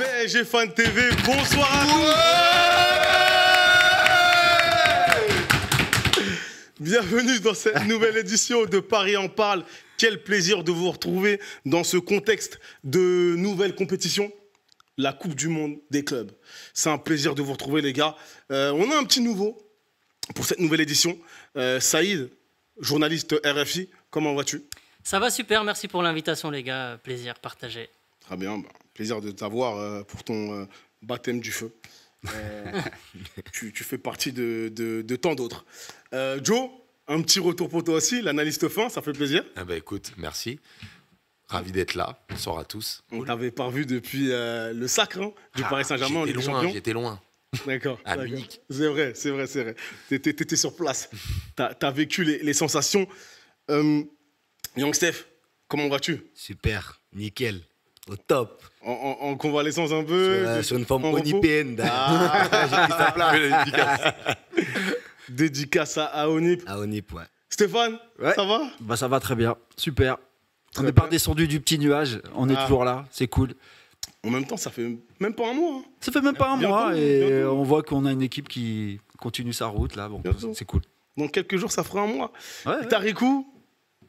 PSG Fan TV, bonsoir à tous. Bienvenue dans cette nouvelle édition de Paris en parle. Quel plaisir de vous retrouver dans ce contexte de nouvelle compétition, la Coupe du Monde des clubs. C'est un plaisir de vous retrouver les gars. On a un petit nouveau pour cette nouvelle édition. Saïd, journaliste RFI, comment vas-tu? Ça va super, merci pour l'invitation les gars, plaisir partagé. Très bien, plaisir de t'avoir pour ton baptême du feu. Tu fais partie de tant d'autres. Joe, un petit retour pour toi aussi, l'analyste fin, ça fait plaisir. Ah bah écoute, merci. Ravi d'être là, bonsoir à tous. On t'avait pas vu depuis le sacre du Paris Saint-Germain en Ligue des Champions. J'étais loin. D'accord. À Munich. C'est vrai. T'étais sur place. T'as vécu les sensations. Young Steph, comment vas-tu? Super, nickel, au top. En convalescence un peu Sur une forme en repos. onipéenne. Dédicace à Onip. À Onip, ouais. Stéphane, Ouais. ça va? Bah ça va très bien, super. Très On n'est bien. pas descendu du petit nuage, on est toujours là, c'est cool. En même temps, ça fait même pas un mois. Hein. Ça fait même pas un Bientôt, mois et bientôt. on voit qu'on a une équipe qui continue sa route là, bon, Bientôt. c'est cool. Dans quelques jours, ça fera un mois. Ouais. Tarikou,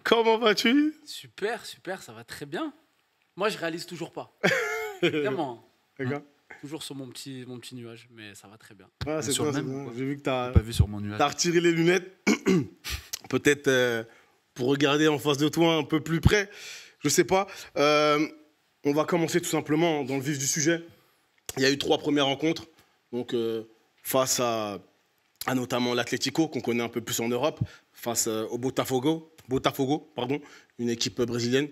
comment vas-tu? Super, ça va très bien. Moi, je réalise toujours pas. Vraiment. D'accord. Toujours sur mon petit nuage, mais ça va très bien. Ah, c'est Sur bien, le c'est même, bien. quoi. J'ai vu que t'as Pas vu sur mon nuage. retiré les lunettes. Peut-être pour regarder en face de toi un peu plus près. Je sais pas. On va commencer tout simplement dans le vif du sujet. Il y a eu 3 premières rencontres. Donc, face à notamment l'Atlético, qu'on connaît un peu plus en Europe, face au Botafogo, une équipe brésilienne.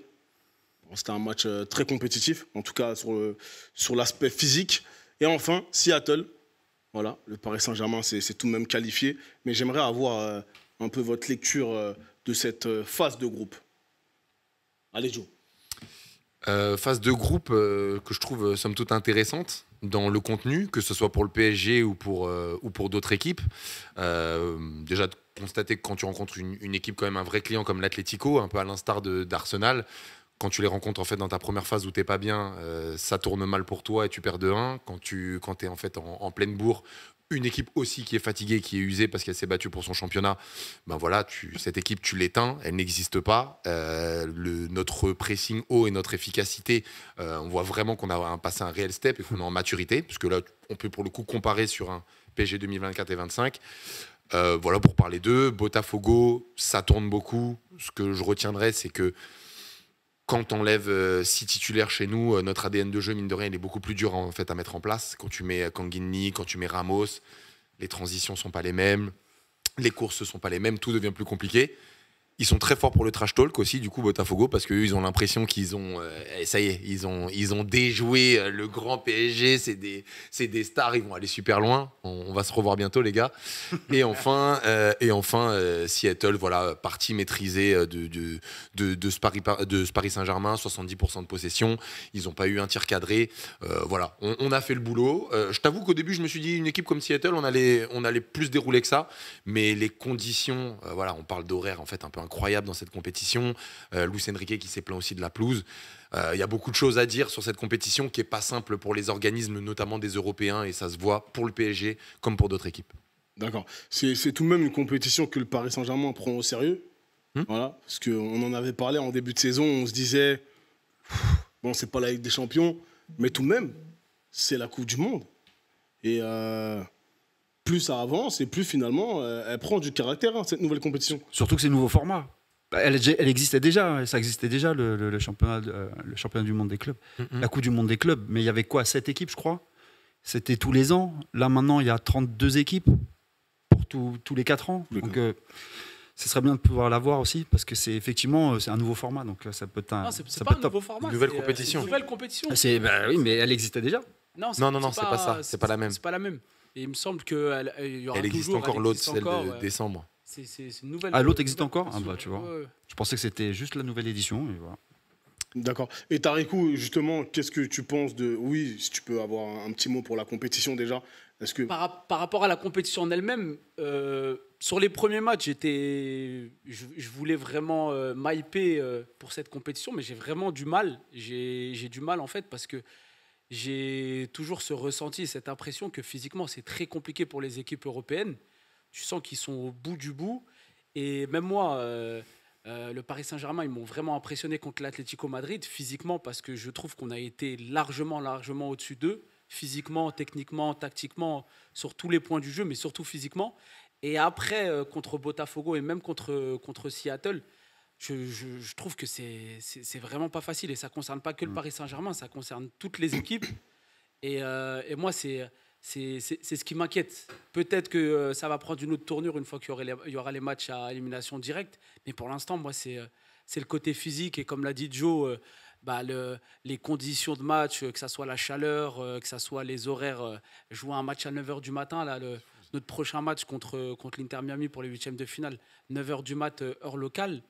Bon, c'était un match très compétitif, en tout cas sur l'aspect physique. Et enfin, Seattle. Voilà, le Paris Saint-Germain c'est tout de même qualifié. Mais j'aimerais avoir un peu votre lecture de cette phase de groupe. Allez, Joe. Phase de groupe que je trouve somme toute intéressante dans le contenu, que ce soit pour le PSG ou pour d'autres équipes. Déjà, de constater que quand tu rencontres une équipe, quand même un vrai client comme l'Atlético, un peu à l'instar d'Arsenal, quand tu les rencontres en fait dans ta première phase où t'es pas bien, ça tourne mal pour toi et tu perds 2-1. Quand t'es en fait en pleine bourre, une équipe aussi qui est fatiguée, qui est usée parce qu'elle s'est battue pour son championnat, ben voilà, cette équipe tu l'éteins, elle n'existe pas. Notre pressing haut et notre efficacité, on voit vraiment qu'on a passé un réel step et qu'on est en maturité, parce que là on peut pour le coup comparer sur un PSG 2024 et 25. Voilà pour parler d'eux. Botafogo, ça tourne beaucoup. Ce que je retiendrai, c'est que quand on enlève 6 titulaires chez nous, notre ADN de jeu, mine de rien, il est beaucoup plus dur en fait, à mettre en place. Quand tu mets Kanguinli, quand tu mets Ramos, les transitions ne sont pas les mêmes, les courses ne sont pas les mêmes, tout devient plus compliqué. Ils sont très forts pour le trash talk aussi, du coup, Botafogo, parce qu'eux, ils ont l'impression qu'ils ont... ça y est, ils ont déjoué le grand PSG, c'est des stars, ils vont aller super loin. On va se revoir bientôt, les gars. Et enfin, Seattle, voilà, partie maîtrisée de ce Paris Saint-Germain, 70% de possession. Ils n'ont pas eu un tir cadré. Voilà, on a fait le boulot. Je t'avoue qu'au début, je me suis dit, une équipe comme Seattle, on allait plus dérouler que ça. Mais les conditions, voilà, on parle d'horaire, en fait, un peu incroyable dans cette compétition. Luis Enrique qui s'est plaint aussi de la pelouse. Il y a beaucoup de choses à dire sur cette compétition qui n'est pas simple pour les organismes, notamment des Européens, et ça se voit pour le PSG comme pour d'autres équipes. D'accord. C'est tout de même une compétition que le Paris Saint-Germain prend au sérieux. Voilà, parce qu'on en avait parlé en début de saison, on se disait, bon, c'est pas la Ligue des Champions, mais tout de même, c'est la Coupe du Monde. Et plus ça avance et plus finalement, elle prend du caractère, cette nouvelle compétition. Surtout que c'est un nouveau format. Bah, elle existait déjà, ça existait déjà le championnat du monde des clubs. La Coupe du monde des clubs, mais il y avait quoi, 7 équipes je crois. C'était tous les ans. Là maintenant il y a 32 équipes pour tous les 4 ans. Donc ce serait bien de pouvoir l'avoir aussi, parce que c'est effectivement c'est un nouveau format, donc ça peut être Non, c'est pas un nouveau format. Nouvelle c'est, compétition. c'est une nouvelle compétition. Bah oui, mais elle existait déjà. Non, c'est pas ça. C'est pas la même. C'est pas la même. Et il me semble qu'elle y aura Elle existe toujours, encore, elle l'autre, existe celle encore, de décembre. C'est une nouvelle. Ah, l'autre existe encore? compétition. Ah bah tu vois. Ouais. Je pensais que c'était juste la nouvelle édition. Et voilà. D'accord. Et Tarikou, justement, qu'est-ce que tu penses de... Oui, si tu peux avoir un petit mot pour la compétition déjà. Est-ce que... Par rapport à la compétition en elle-même, sur les premiers matchs, je voulais vraiment m'hyper pour cette compétition, mais j'ai vraiment du mal. J'ai du mal en fait parce que j'ai toujours ce ressenti, cette impression que physiquement, c'est très compliqué pour les équipes européennes. Tu sens qu'ils sont au bout du bout. Et même moi, le Paris Saint-Germain, ils m'ont vraiment impressionné contre l'Atlético Madrid, physiquement, parce que je trouve qu'on a été largement au-dessus d'eux, physiquement, techniquement, tactiquement, sur tous les points du jeu, mais surtout physiquement. Et après, contre Botafogo et même contre Seattle, je trouve que c'est vraiment pas facile. Et ça ne concerne pas que le Paris Saint-Germain, ça concerne toutes les équipes. Et moi, c'est ce qui m'inquiète. Peut-être que ça va prendre une autre tournure une fois qu'il y aura les matchs à élimination directe. Mais pour l'instant, moi, c'est le côté physique. Et comme l'a dit Joe, les conditions de match, que ce soit la chaleur, que ce soit les horaires. Jouer un match à 9h du matin, là, notre prochain match contre l'Inter Miami pour les huitièmes de finale, 9h du mat, heure locale.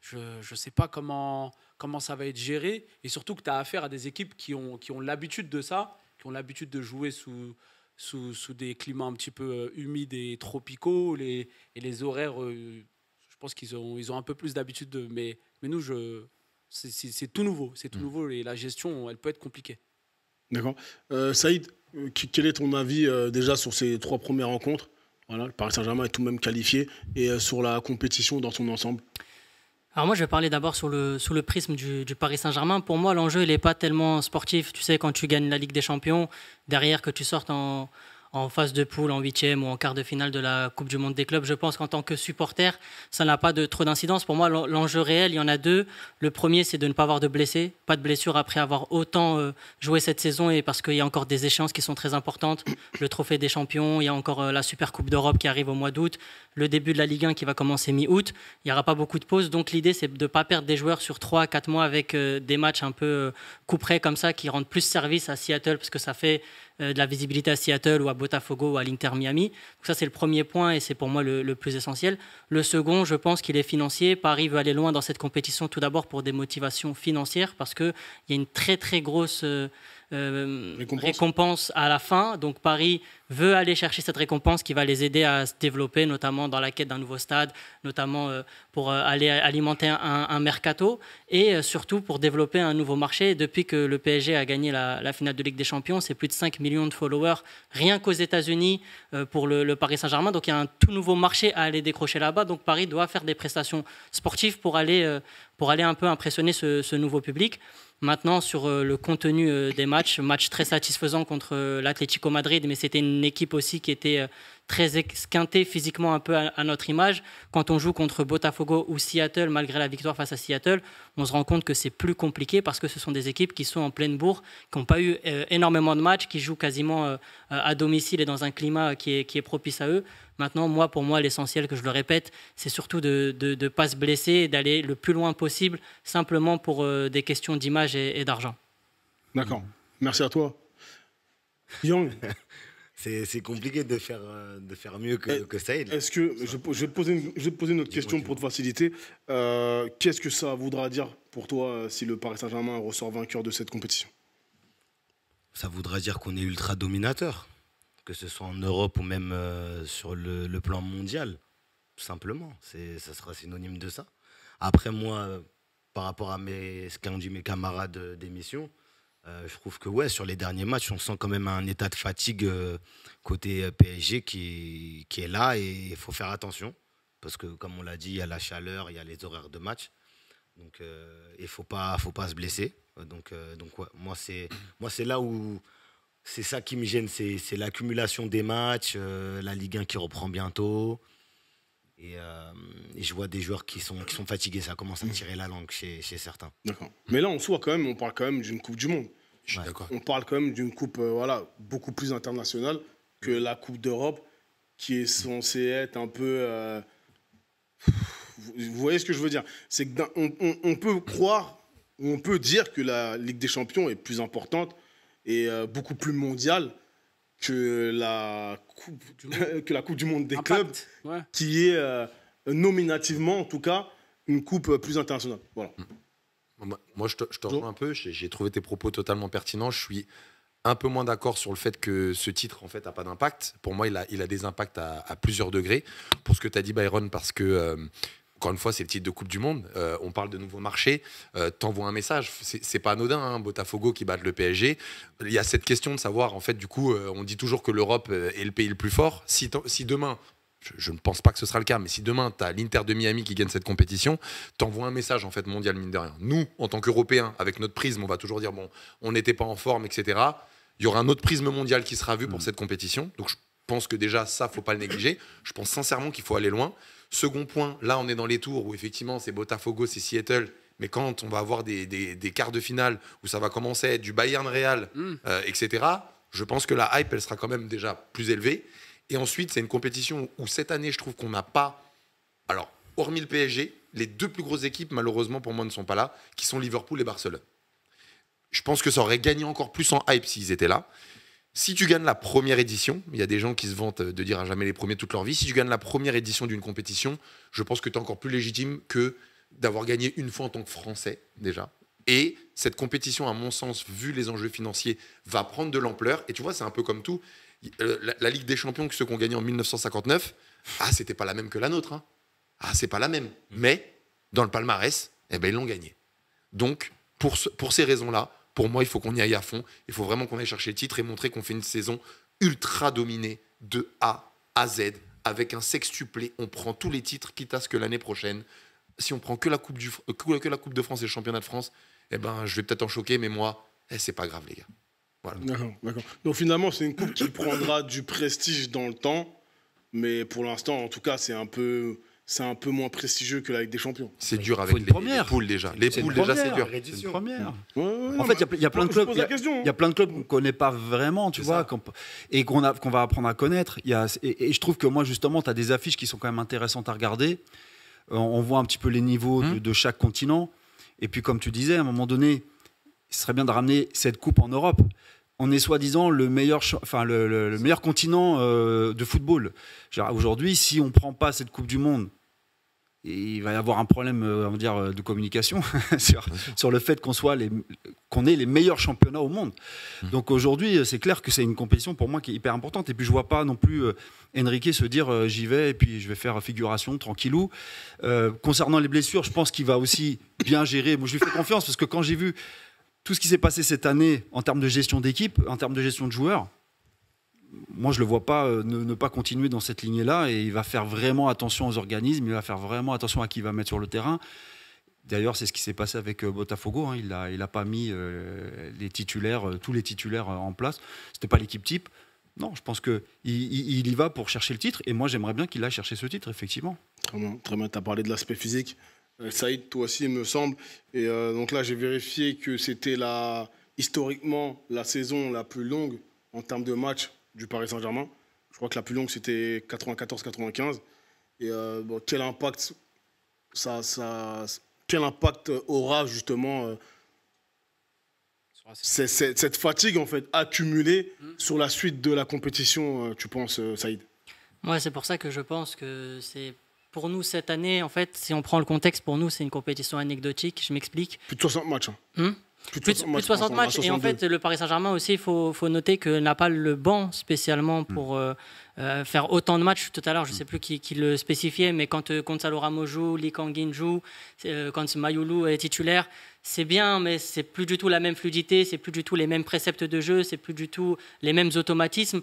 Je ne sais pas comment ça va être géré. Et surtout que tu as affaire à des équipes qui ont l'habitude de ça, qui ont l'habitude de jouer sous des climats un petit peu humides et tropicaux. Et les horaires, je pense qu'ils ont un peu plus d'habitude. Mais nous, c'est tout nouveau. C'est tout nouveau et la gestion, elle peut être compliquée. D'accord. Saïd, quel est ton avis déjà sur ces 3 premières rencontres? Voilà, le Paris Saint-Germain est tout de même qualifié. Et sur la compétition dans son ensemble? Alors moi, je vais parler d'abord sous le prisme du Paris Saint-Germain. Pour moi, l'enjeu, il n'est pas tellement sportif. Tu sais, quand tu gagnes la Ligue des Champions, derrière que tu sortes en phase de poule, en 8e ou en quart de finale de la Coupe du Monde des clubs, je pense qu'en tant que supporter, ça n'a pas trop d'incidence. Pour moi, l'enjeu réel, il y en a 2. Le premier, c'est de ne pas avoir de blessés, pas de blessures après avoir autant joué cette saison, et parce qu'il y a encore des échéances qui sont très importantes. Le Trophée des Champions, il y a encore la Super Coupe d'Europe qui arrive au mois d'août, le début de la Ligue 1 qui va commencer mi-août. Il n'y aura pas beaucoup de pauses, donc l'idée, c'est de ne pas perdre des joueurs sur 3 à 4 mois avec des matchs un peu couperets comme ça, qui rendent plus service à Seattle, parce que ça fait de la visibilité à Seattle ou à Botafogo ou à l'Inter Miami. Donc ça, c'est le premier point et c'est pour moi le plus essentiel. Le second, je pense qu'il est financier. Paris veut aller loin dans cette compétition, tout d'abord pour des motivations financières, parce qu'il y a une très très grosse récompense à la fin. Donc Paris veut aller chercher cette récompense qui va les aider à se développer, notamment dans la quête d'un nouveau stade, notamment pour aller alimenter un mercato et surtout pour développer un nouveau marché. Depuis que le PSG a gagné la finale de Ligue des Champions, c'est plus de 5 millions de followers rien qu'aux États-Unis pour le Paris Saint-Germain. Donc il y a un tout nouveau marché à aller décrocher là-bas. Donc Paris doit faire des prestations sportives pour aller un peu impressionner ce nouveau public. Maintenant, sur le contenu des match très satisfaisant contre l'Atlético Madrid, mais c'était une équipe aussi qui était très esquintée physiquement un peu à notre image. Quand on joue contre Botafogo ou Seattle, malgré la victoire face à Seattle, on se rend compte que c'est plus compliqué parce que ce sont des équipes qui sont en pleine bourre, qui n'ont pas eu énormément de matchs, qui jouent quasiment à domicile et dans un climat qui est propice à eux. Maintenant, pour moi, l'essentiel, que je le répète, c'est surtout de ne pas se blesser et d'aller le plus loin possible, simplement pour des questions d'image et d'argent. D'accord. Merci à toi. Young. C'est compliqué de faire mieux que Saïd. Est-ce que je vais te poser une autre question pour te faciliter. Qu'est-ce que ça voudra dire pour toi si le Paris Saint-Germain ressort vainqueur de cette compétition? Ça voudra dire qu'on est ultra dominateur, que ce soit en Europe ou même sur le plan mondial, tout simplement. Ça sera synonyme de ça. Après, moi, par rapport à ce qu'ont dit mes camarades d'émission, je trouve que sur les derniers matchs, on sent quand même un état de fatigue côté PSG qui est là, et il faut faire attention parce que, comme on l'a dit, il y a la chaleur, il y a les horaires de match, donc il faut pas se blesser. Donc moi c'est là où c'est ça qui me gêne, c'est l'accumulation des matchs, la Ligue 1 qui reprend bientôt. Et je vois des joueurs qui sont fatigués, ça commence à tirer la langue chez certains. D'accord. Mais là, on parle quand même d'une Coupe du Monde. Je suis d'accord. On parle quand même d'une coupe beaucoup plus internationale que la Coupe d'Europe, qui est censée être un peu... Vous voyez ce que je veux dire? C'est qu'on peut croire, ou on peut dire que la Ligue des Champions est plus importante et beaucoup plus mondiale que la Coupe du Monde des clubs, qui est nominativement, en tout cas, une coupe plus internationale. Voilà. Moi, je te rejoins un peu. J'ai trouvé tes propos totalement pertinents. Je suis un peu moins d'accord sur le fait que ce titre, en fait, n'a pas d'impact. Pour moi, il a des impacts à plusieurs degrés. Pour ce que tu as dit, Byron, parce que encore une fois, c'est le titre de Coupe du Monde. On parle de nouveaux marchés. T'envoies un message. C'est pas anodin, hein, Botafogo qui batte le PSG. Il y a cette question de savoir, en fait, du coup, on dit toujours que l'Europe est le pays le plus fort. Si demain, je ne pense pas que ce sera le cas, mais si demain, tu as l'Inter de Miami qui gagne cette compétition, t'envoies un message, en fait, mondial, mine de rien. Nous, en tant qu'Européens, avec notre prisme, on va toujours dire, bon, on n'était pas en forme, etc. Il y aura un autre prisme mondial qui sera vu pour cette compétition. Donc, je pense que déjà, ça, faut pas le négliger. Je pense sincèrement qu'il faut aller loin. Second point, là, on est dans les tours où, effectivement, c'est Botafogo, c'est Seattle. Mais quand on va avoir des quarts de finale où ça va commencer à être du Bayern-Real, etc., je pense que la hype, elle sera quand même déjà plus élevée. Et ensuite, c'est une compétition où cette année, je trouve qu'on n'a pas... Alors, hormis le PSG, les deux plus grosses équipes, malheureusement, pour moi, ne sont pas là, qui sont Liverpool et Barcelone. Je pense que ça aurait gagné encore plus en hype s'ils étaient là. Si tu gagnes la première édition, il y a des gens qui se vantent de dire à jamais les premiers toute leur vie, si tu gagnes la première édition d'une compétition, je pense que tu es encore plus légitime que d'avoir gagné une fois en tant que Français, déjà. Et cette compétition, à mon sens, vu les enjeux financiers, va prendre de l'ampleur. Et tu vois, c'est un peu comme tout. La Ligue des Champions, ceux qui ont gagné en 1959, c'était pas la même que la nôtre. Hein. C'est pas la même. Mais dans le palmarès, ils l'ont gagné. Donc, pour ces raisons-là, pour moi, il faut qu'on y aille à fond. Il faut vraiment qu'on aille chercher le titre et montrer qu'on fait une saison ultra dominée de A à Z, avec un sextuplé. On prend tous les titres, quitte à ce que l'année prochaine, si on prend que la Coupe de France et le Championnat de France, je vais peut-être en choquer, mais moi, c'est pas grave, les gars. Voilà. D'accord. Donc finalement, c'est une coupe qui prendra du prestige dans le temps, mais pour l'instant, en tout cas, c'est un peu moins prestigieux que la Ligue des Champions. C'est dur avec les poules déjà. Les poules déjà, c'est dur. C'est une première. Ouais, en fait, il y a plein de clubs. Il y a plein de clubs qu'on ne connaît pas vraiment, tu vois, et qu'on va apprendre à connaître. Et je trouve que moi, justement, tu as des affiches qui sont quand même intéressantes à regarder. On voit un petit peu les niveaux de chaque continent. Et puis, comme tu disais, à un moment donné, ce serait bien de ramener cette coupe en Europe. On est soi-disant le meilleur continent de football. Aujourd'hui, si on ne prend pas cette Coupe du Monde, il va y avoir un problème de communication sur le fait qu'on ait les meilleurs championnats au monde. Donc aujourd'hui, c'est clair que c'est une compétition pour moi qui est hyper importante. Et puis je ne vois pas non plus Enrique se dire j'y vais et puis je vais faire figuration tranquillou. Concernant les blessures, je pense qu'il va aussi bien gérer. Moi, je lui fais confiance parce que quand j'ai vu tout ce qui s'est passé cette année en termes de gestion d'équipe, en termes de gestion de joueurs, moi, je ne le vois pas ne pas continuer dans cette lignée-là et il va faire vraiment attention aux organismes, il va faire vraiment attention à qui il va mettre sur le terrain. D'ailleurs, c'est ce qui s'est passé avec Botafogo. Hein. Il n'a pas mis tous les titulaires en place. Ce n'était pas l'équipe type. Non, je pense qu'il y va pour chercher le titre et moi, j'aimerais bien qu'il aille chercher ce titre, effectivement. Très bien. Tu as parlé de l'aspect physique. Saïd, toi aussi, il me semble. Et donc là, j'ai vérifié que c'était historiquement la saison la plus longue en termes de matchs du Paris Saint-Germain. Je crois que la plus longue, c'était 94-95. Et quel impact aura justement cette fatigue en fait, accumulée sur la suite de la compétition, tu penses, Saïd? Ouais, c'est pour ça que je pense que c'est... Pour nous, cette année, en fait, si on prend le contexte, pour nous, c'est une compétition anecdotique. Je m'explique. Plus de 60 matchs. Plus de 60 matchs. Et en fait, le Paris Saint-Germain aussi, il faut noter que n'a pas le banc spécialement pour faire autant de matchs. Tout à l'heure, je ne sais plus qui le spécifiait, mais quand Gonzalo Ramos joue, Lee Kang-in joue, quand Mayoulou est titulaire, c'est bien, mais c'est plus du tout la même fluidité, c'est plus du tout les mêmes préceptes de jeu, c'est plus du tout les mêmes automatismes.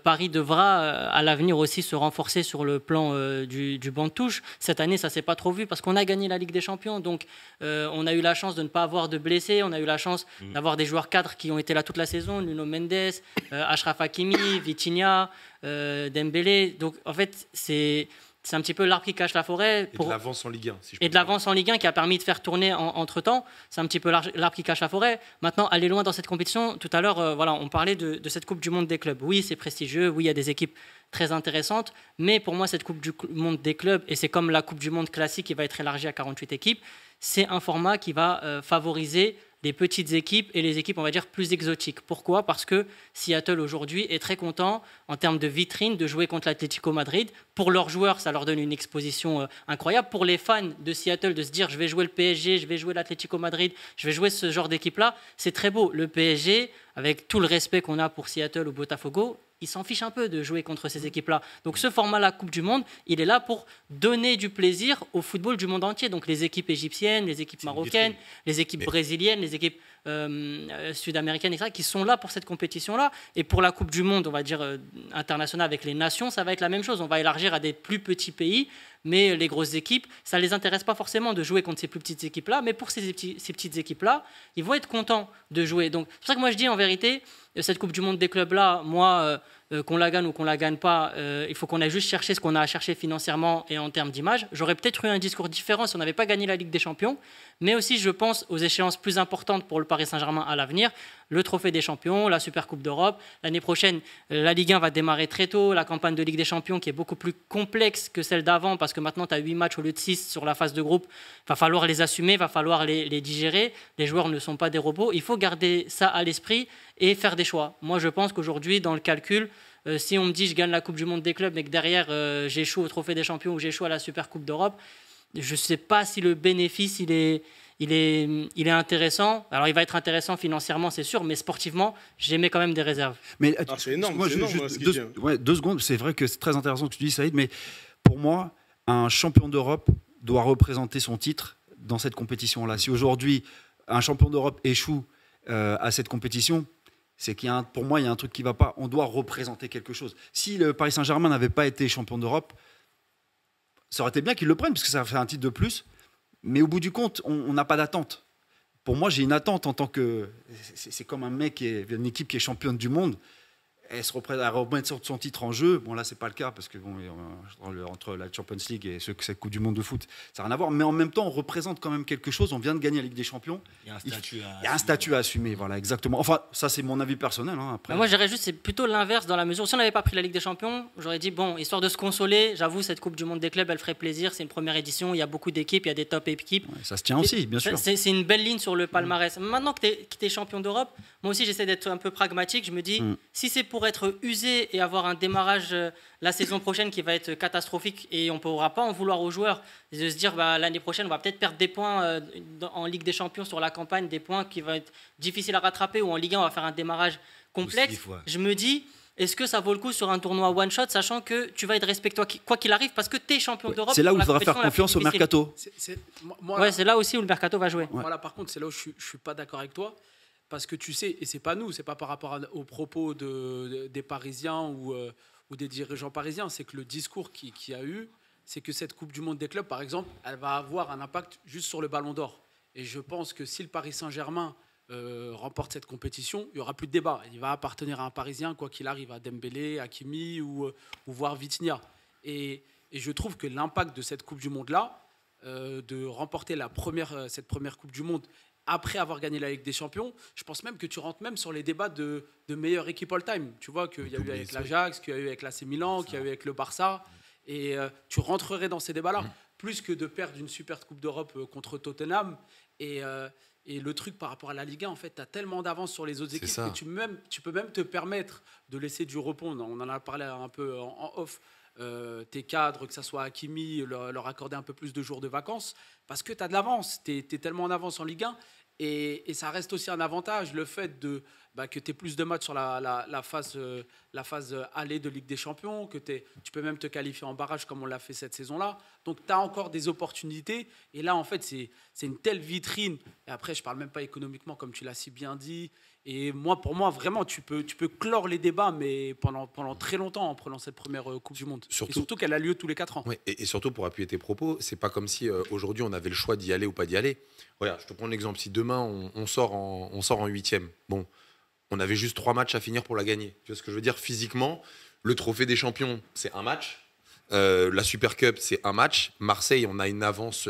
Paris devra à l'avenir aussi se renforcer sur le plan du banc de touche. Cette année, ça s'est pas trop vu parce qu'on a gagné la Ligue des Champions, donc on a eu la chance de ne pas avoir de blessés, on a eu la chance d'avoir des joueurs cadres qui ont été là toute la saison, Nuno Mendes, Achraf Hakimi, Vitinha, Dembélé. Donc en fait, c'est un petit peu l'arbre qui cache la forêt. Et de l'avance en Ligue 1. Et de l'avance en Ligue 1 qui a permis de faire tourner entre-temps. C'est un petit peu l'arbre qui cache la forêt. Maintenant, aller loin dans cette compétition. Tout à l'heure, on parlait de cette Coupe du Monde des clubs. Oui, c'est prestigieux. Oui, il y a des équipes très intéressantes. Mais pour moi, cette Coupe du Monde des clubs, et c'est comme la Coupe du Monde classique qui va être élargie à 48 équipes, c'est un format qui va favoriser les petites équipes et les équipes, on va dire, plus exotiques. Pourquoi ? Parce que Seattle, aujourd'hui, est très content, en termes de vitrine, de jouer contre l'Atlético Madrid. Pour leurs joueurs, ça leur donne une exposition incroyable. Pour les fans de Seattle, de se dire, je vais jouer le PSG, je vais jouer l'Atlético Madrid, je vais jouer ce genre d'équipe-là, c'est très beau. Le PSG, avec tout le respect qu'on a pour Seattle ou Botafogo, ils s'en fichent un peu de jouer contre ces équipes-là. Donc ce format, la Coupe du Monde, il est là pour donner du plaisir au football du monde entier. Donc les équipes égyptiennes, les équipes marocaines, les équipes brésiliennes, les équipes sud-américaines, etc., qui sont là pour cette compétition-là. Et pour la Coupe du Monde, on va dire internationale avec les nations, ça va être la même chose. On va élargir à des plus petits pays, mais les grosses équipes, ça ne les intéresse pas forcément de jouer contre ces plus petites équipes-là, mais pour ces petites équipes-là, ils vont être contents de jouer. Donc c'est pour ça que moi je dis en vérité, cette Coupe du Monde des clubs-là, moi, qu'on la gagne ou qu'on la gagne pas, il faut qu'on aille juste chercher ce qu'on a à chercher financièrement et en termes d'image. J'aurais peut-être eu un discours différent si on n'avait pas gagné la Ligue des Champions, mais aussi je pense aux échéances plus importantes pour le Paris Saint-Germain à l'avenir, le Trophée des Champions, la Super Coupe d'Europe. L'année prochaine, la Ligue 1 va démarrer très tôt, la campagne de Ligue des Champions qui est beaucoup plus complexe que celle d'avant parce que maintenant tu as 8 matchs au lieu de 6 sur la phase de groupe. Il va falloir les assumer, il va falloir les digérer. Les joueurs ne sont pas des robots. Il faut garder ça à l'esprit et faire des choix. Moi, je pense qu'aujourd'hui, dans le calcul, si on me dit je gagne la Coupe du Monde des clubs mais que derrière j'échoue au Trophée des Champions ou j'échoue à la Super Coupe d'Europe, je ne sais pas si le bénéfice il est intéressant. Alors il va être intéressant financièrement, c'est sûr, mais sportivement, j'émets quand même des réserves. Mais c'est énorme. Moi, c'est énorme, juste ce qu'il dit, hein. 2 secondes. C'est vrai que c'est très intéressant ce que tu dis, Saïd, mais pour moi, un champion d'Europe doit représenter son titre dans cette compétition-là. Si aujourd'hui un champion d'Europe échoue à cette compétition, c'est pour moi, il y a un truc qui ne va pas. On doit représenter quelque chose. Si le Paris Saint-Germain n'avait pas été champion d'Europe, ça aurait été bien qu'ils le prennent, parce que ça fait un titre de plus. Mais au bout du compte, on n'a pas d'attente. Pour moi, j'ai une attente en tant que... C'est comme un mec, une équipe qui est championne du monde. Elle se remettre son titre en jeu. Bon, là, c'est pas le cas, parce que entre la Champions League et cette Coupe du Monde de foot, ça n'a rien à voir. Mais en même temps, on représente quand même quelque chose. On vient de gagner la Ligue des Champions. Il y a un un statut à assumer, voilà, exactement. Enfin, ça, c'est mon avis personnel. Hein, après. Moi, je dirais juste c'est plutôt l'inverse dans la mesure. Si on n'avait pas pris la Ligue des Champions, j'aurais dit, bon, histoire de se consoler, j'avoue, cette Coupe du Monde des clubs, elle ferait plaisir. C'est une première édition. Il y a beaucoup d'équipes, il y a des top équipes. Ouais, ça se tient aussi, bien sûr. C'est une belle ligne sur le palmarès. Maintenant que tu es champion d'Europe, moi aussi, j'essaie d'être un peu pragmatique. Je me dis, si c'est pour être usé et avoir un démarrage la saison prochaine qui va être catastrophique et on ne pourra pas en vouloir aux joueurs de se dire l'année prochaine on va peut-être perdre des points en Ligue des Champions sur la campagne, des points qui vont être difficiles à rattraper, ou en Ligue 1 on va faire un démarrage complexe. Je me dis, est-ce que ça vaut le coup sur un tournoi one shot, sachant que tu vas être respecté quoi qu'il arrive parce que tu es champion d'Europe. C'est là où il faudra faire confiance au mercato. C'est là aussi où le mercato va jouer. Voilà, par contre, c'est là où je suis pas d'accord avec toi. Parce que tu sais, et c'est pas nous, c'est pas par rapport aux propos des Parisiens ou des dirigeants parisiens, c'est que le discours qu'il y a eu, c'est que cette Coupe du Monde des clubs, par exemple, elle va avoir un impact juste sur le Ballon d'Or. Et je pense que si le Paris Saint-Germain remporte cette compétition, il n'y aura plus de débat. Il va appartenir à un Parisien, quoi qu'il arrive, à Dembélé, Hakimi ou voire Vitinha. Et je trouve que l'impact de cette Coupe du Monde-là, de remporter cette première Coupe du Monde, après avoir gagné la Ligue des Champions, je pense même que tu rentres même sur les débats de meilleure équipe all-time. Tu vois qu'il y a eu avec l'Ajax, qu'il y a eu avec l'AC Milan, qu'il y a eu avec le Barça. Et tu rentrerais dans ces débats-là, plus que de perdre une super Coupe d'Europe contre Tottenham. Et le truc par rapport à la Ligue 1, en fait, tu as tellement d'avance sur les autres équipes que tu peux même te permettre de laisser du repos. On en a parlé un peu en off. Tes cadres, que ce soit Hakimi, leur accorder un peu plus de jours de vacances, parce que tu as de l'avance, tu es tellement en avance en Ligue 1, et ça reste aussi un avantage, le fait que tu aies plus de matchs sur la phase aller de Ligue des Champions, que tu peux même te qualifier en barrage comme on l'a fait cette saison-là, donc tu as encore des opportunités, et là en fait c'est une telle vitrine, et après je parle même pas économiquement comme tu l'as si bien dit. Et pour moi, vraiment, tu peux clore les débats, mais pendant très longtemps en prenant cette première Coupe du Monde. Surtout qu'elle a lieu tous les 4 ans. Ouais, et surtout, pour appuyer tes propos, c'est pas comme si aujourd'hui on avait le choix d'y aller ou pas d'y aller. Regarde, je te prends l'exemple. Si demain on sort en 8e, bon, on avait juste 3 matchs à finir pour la gagner. Tu vois ce que je veux dire? Physiquement, le Trophée des Champions, c'est un match. La Super Cup, c'est un match. Marseille, on a une avance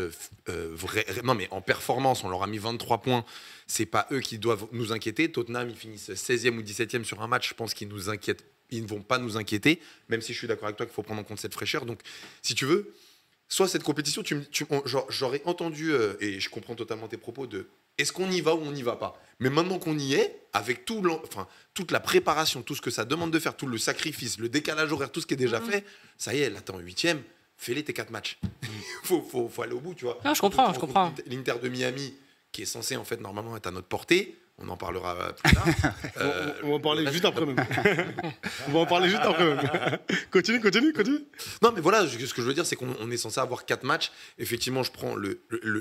non, mais en performance, on leur a mis 23 points. C'est pas eux qui doivent nous inquiéter. Tottenham, ils finissent 16e ou 17e sur un match. Je pense qu'ils nous inquiètent. Ils ne vont pas nous inquiéter, même si je suis d'accord avec toi qu'il faut prendre en compte cette fraîcheur. Donc, si tu veux, soit cette compétition, j'aurais entendu, et je comprends totalement tes propos, de est-ce qu'on y va ou on n'y va pas. Mais maintenant qu'on y est, avec toute la préparation, tout ce que ça demande de faire, tout le sacrifice, le décalage horaire, tout ce qui est déjà fait, ça y est, là, t'es en 8e, fais-les tes 4 matchs. faut aller au bout, tu vois. Non, je comprends. L'Inter de Miami, qui est censé, en fait, normalement être à notre portée, On en parlera plus tard. On va en parler juste après même. On va en parler juste après même. Continue. Non, mais voilà, ce que je veux dire, c'est qu'on est censé avoir 4 matchs. Effectivement, je prends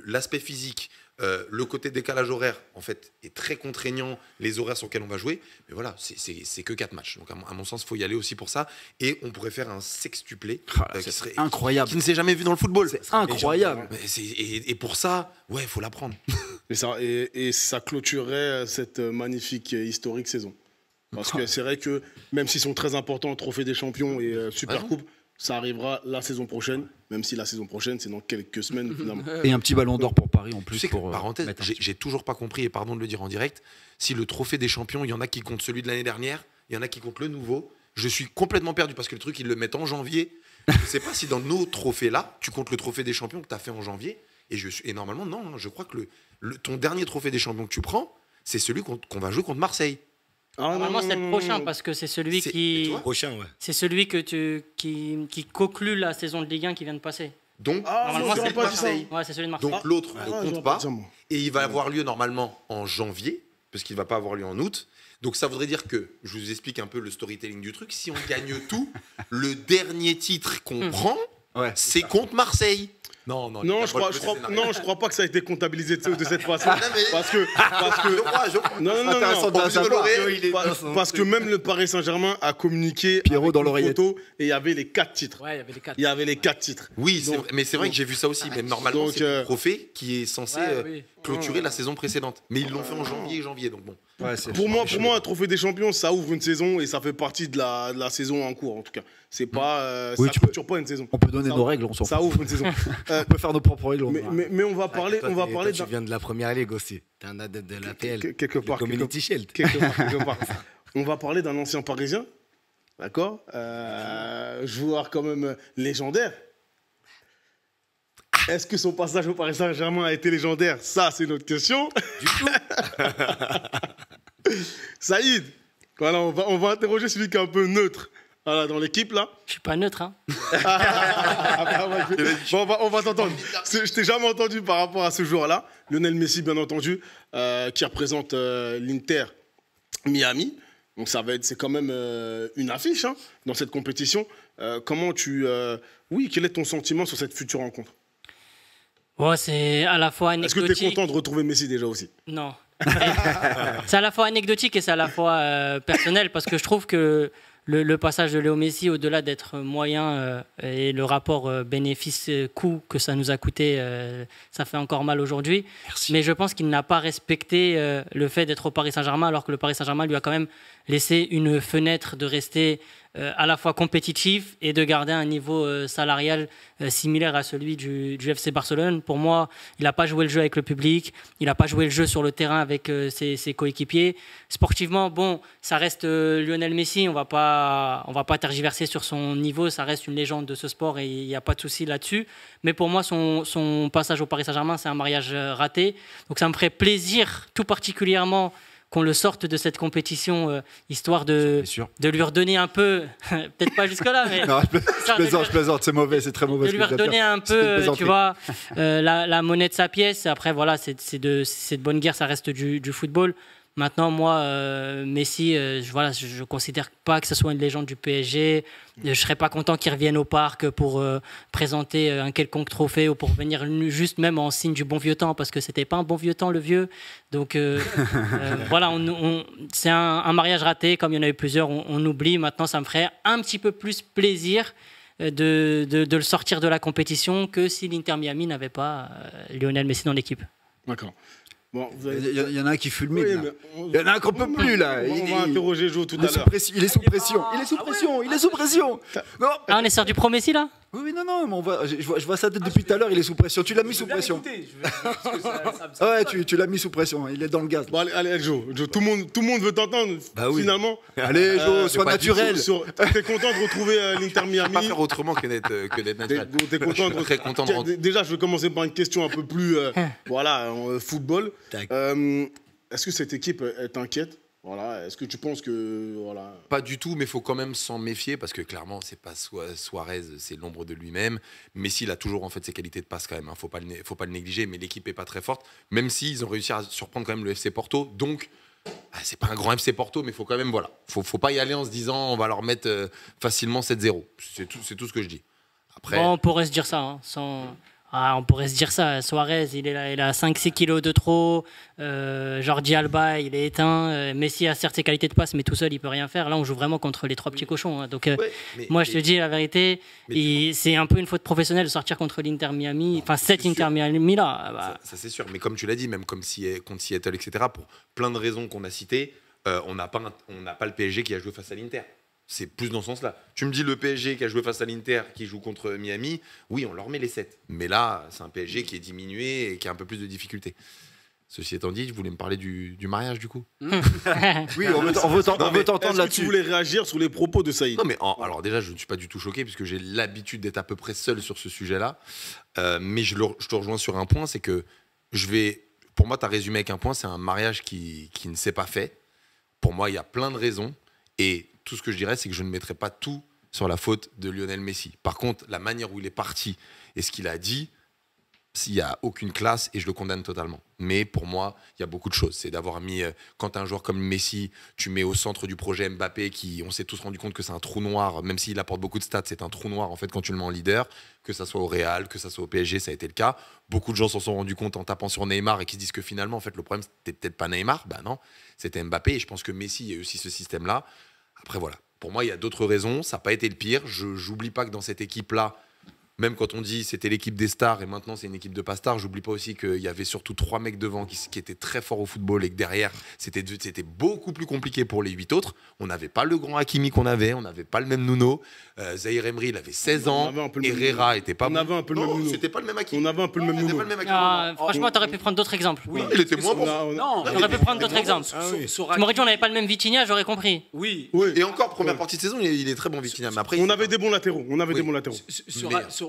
l'aspect physique, le côté décalage horaire, en fait, est très contraignant, les horaires sur lesquels on va jouer. Mais voilà, c'est que 4 matchs. Donc, à mon sens, il faut y aller aussi pour ça. Et on pourrait faire un sextuplé C'est incroyable. qui ne s'est jamais vu dans le football. C'est incroyable. Et pour ça, ouais, il faut l'apprendre. Et ça clôturerait cette magnifique historique saison. Parce que c'est vrai que même s'ils sont très importants, Trophée des Champions et Super Coupe, ça arrivera la saison prochaine, même si la saison prochaine, c'est dans quelques semaines finalement. Et un petit ballon d'or pour Paris en plus. Tu sais que, pour, parenthèse, mettre un j'ai toujours pas compris, et pardon de le dire en direct, si le Trophée des Champions, il y en a qui comptent celui de l'année dernière, il y en a qui comptent le nouveau. Je suis complètement perdu parce que le truc, ils le mettent en janvier. Je sais pas si dans nos trophées-là, tu comptes le Trophée des Champions que tu as fait en janvier. Et normalement, non, je crois que ton dernier Trophée des Champions que tu prends, c'est celui qu'on va jouer contre Marseille. Normalement, c'est le prochain parce que c'est celui qui. Prochain, ouais. C'est celui qui conclut la saison de Ligue 1 qui vient de passer. Donc, Normalement, j'aurais c'est pas dit ça. Marseille. Ouais, c'est celui de Marseille. donc l'autre ne j'aurais compte pas pas. dit ça, moi. Et il va avoir lieu normalement en janvier, parce qu'il ne va pas avoir lieu en août. Donc ça voudrait dire que, je vous explique un peu le storytelling du truc, si on gagne tout, le dernier titre qu'on prend, Ouais. c'est contre Marseille. Non, Non, je crois pas que ça a été comptabilisé de cette façon. Parce que Je crois. non, Intéressant de En plus de savoir. l'oreille, parce que même le Paris Saint-Germain a communiqué Pierrot avec dans une l'oreillette. photo et il y avait les 4 titres. Ouais, il y avait les 4. Il y avait les 4 titres. Oui, Donc- mais c'est vrai que j'ai vu ça aussi. Mais normalement, Donc, c'est le trophée qui est censé Ouais, oui. clôturer la saison précédente. Mais ils l'ont fait en janvier, donc bon. Ouais, c'est- Pour moi, un trophée des champions, ça ouvre une saison et ça fait partie de la saison en cours en tout cas. C'est pas, Oui, ça tu peux- clôture pas une saison. On peut donner Ça nos ouvre- règles, on s'en fout. Ça ouvre une saison. On peut faire nos propres règles. Mais on va parler, Tu d'un- viens de la première ligue aussi. T'es un adepte de l'APL. quelque part, Community Shield. quelque part. On va parler d'un ancien Parisien, d'accord, joueur quand même légendaire. Est-ce que son passage au Paris Saint-Germain a été légendaire? Ça, c'est notre question. Du tout. Saïd, voilà, on va interroger celui qui est un peu neutre. Voilà, dans l'équipe là. Je suis pas neutre, hein. Bon, on va t'entendre. Je t'ai jamais entendu par rapport à ce joueur-là. Lionel Messi, bien entendu, qui représente l'Inter Miami. Donc c'est quand même une affiche hein, dans cette compétition. Quel est ton sentiment sur cette future rencontre? Bon, c'est à la fois Est-ce que anecdotique. tu es content de retrouver Messi déjà aussi? Non. C'est à la fois anecdotique et c'est à la fois personnel parce que je trouve que le passage de Léo Messi, au-delà d'être moyen et le rapport bénéfice-coût que ça nous a coûté, ça fait encore mal aujourd'hui. Mais je pense qu'il n'a pas respecté le fait d'être au Paris Saint-Germain alors que le Paris Saint-Germain lui a quand même laissé une fenêtre de rester à la fois compétitif et de garder un niveau salarial similaire à celui du FC Barcelone. Pour moi, il n'a pas joué le jeu avec le public, il n'a pas joué le jeu sur le terrain avec ses coéquipiers. Sportivement, bon, ça reste Lionel Messi, on va pas tergiverser sur son niveau, ça reste une légende de ce sport et il n'y a pas de souci là-dessus. Mais pour moi, son passage au Paris Saint-Germain, c'est un mariage raté. Donc ça me ferait plaisir, tout particulièrement, qu'on le sorte de cette compétition, histoire de lui redonner un peu, peut-être pas jusque-là, mais Non, je plaisante, c'est mauvais, c'est très mauvais. de lui redonner un peu, tu vois, la monnaie de sa pièce. Après, voilà, c'est de bonne guerre, ça reste du football. Maintenant, moi, Messi, je considère pas que ce soit une légende du PSG. Je serais pas content qu'il revienne au parc pour présenter un quelconque trophée ou pour venir juste même en signe du bon vieux temps, parce que c'était pas un bon vieux temps, le vieux. Donc voilà, c'est un mariage raté, comme il y en a eu plusieurs, on oublie. Maintenant, ça me ferait un petit peu plus plaisir de le sortir de la compétition que si l'Inter Miami n'avait pas Lionel Messi dans l'équipe. D'accord. Bon, Il y en a un qui fulmine. Oui, là. mais Il y en a un qu'on peut plus là. On va interroger Jo tout Il est à sous l'heure. pression. Il est sous pression. Il est sous pression. Il est sous pression. Non. Ah, on est sur du pro Messi là? Oui, non, mais je vois sa tête depuis tout à l'heure. Il est sous pression. Tu l'as mis sous pression. Ah ouais, tu l'as mis sous pression. Il est dans le gaz. Bon, allez, Jo, tout le monde veut t'entendre. Bah oui. Finalement, Allez, Jo, sois pas naturel. t'es content de retrouver l'Inter Pas Miami. faire autrement que d'être naturel. T'es content de Très content de rentrer. Déjà, je vais commencer par une question un peu plus football. Tac. Est-ce que cette équipe t'inquiète? Voilà. Est-ce que tu penses que voilà. Pas du tout, mais il faut quand même s'en méfier parce que clairement, c'est pas Suarez, c'est l'ombre de lui-même. Messi, il a toujours en fait ses qualités de passe quand même. Faut pas le négliger, mais l'équipe est pas très forte. Même s'ils ont réussi à surprendre quand même le FC Porto, donc c'est pas un grand FC Porto, mais il faut quand même, voilà. Faut pas y aller en se disant on va leur mettre facilement 7-0. C'est tout ce que je dis. Après, Bon, on pourrait se dire ça. Hein, on pourrait se dire ça. Suarez, il a 5-6 kilos de trop. Jordi Alba, il est éteint. Messi a certes ses qualités de passe, mais tout seul, il peut rien faire. Là, on joue vraiment contre les 3 petits cochons. Hein. Donc, moi, je te dis la vérité, c'est un peu une faute professionnelle de sortir contre l'Inter Miami. Enfin, cet Inter Miami-là. Bah. Ça c'est sûr. Mais comme tu l'as dit, même comme contre Seattle, etc., pour plein de raisons qu'on a citées, on n'a pas le PSG qui a joué face à l'Inter. C'est plus dans ce sens-là. Tu me dis le PSG qui a joué face à l'Inter, qui joue contre Miami, oui, on leur met les 7. Mais là, c'est un PSG qui est diminué et qui a un peu plus de difficultés. Ceci étant dit, je voulais me parler du mariage, du coup. Oui, on veut t'entendre Est-ce que là-dessus. tu voulais réagir sur les propos de Saïd? Non, mais alors déjà, je ne suis pas du tout choqué, puisque j'ai l'habitude d'être à peu près seul sur ce sujet-là. Mais je te rejoins sur un point, c'est que pour moi, tu as résumé avec un point, c'est un mariage qui ne s'est pas fait. Pour moi, il y a plein de raisons. Et tout ce que je dirais, c'est que je ne mettrai pas tout sur la faute de Lionel Messi. Par contre, la manière où il est parti et ce qu'il a dit, s'il n'y a aucune classe, et je le condamne totalement. Mais pour moi, il y a beaucoup de choses. C'est d'avoir mis, quand un joueur comme Messi, tu mets au centre du projet Mbappé, qui, on s'est tous rendu compte que c'est un trou noir, même s'il apporte beaucoup de stats, c'est un trou noir en fait quand tu le mets en leader, que ça soit au Real, que ça soit au PSG, ça a été le cas. Beaucoup de gens s'en sont rendus compte en tapant sur Neymar et qui se disent que finalement, en fait, le problème, c'était peut-être pas Neymar. Ben non, c'était Mbappé. Et je pense que Messi, il y a aussi ce système-là. Après, voilà. Pour moi, il y a d'autres raisons. Ça n'a pas été le pire. J'oublie pas que dans cette équipe-là, même quand on dit c'était l'équipe des stars et maintenant c'est une équipe de pas stars, j'oublie pas aussi qu'il y avait surtout 3 mecs devant qui étaient très forts au football et que derrière, c'était beaucoup plus compliqué pour les 8 autres. On n'avait pas le grand Hakimi qu'on avait, on n'avait pas le même Nuno. Zahir Emery, il avait 16 ans. Herrera était pas On avait un peu le même Nuno. C'était pas le même Hakimi. On avait un peu le même Nuno. Franchement, t'aurais pu prendre d'autres exemples. Oui, il était moins bon. Non, T'aurais pu prendre d'autres exemples. Tu m'aurais dit on n'avait pas le même Vitinha, j'aurais compris. Oui. Et encore, première partie de saison, il est très bon Vitinha. Mais après, On avait des bons latéraux.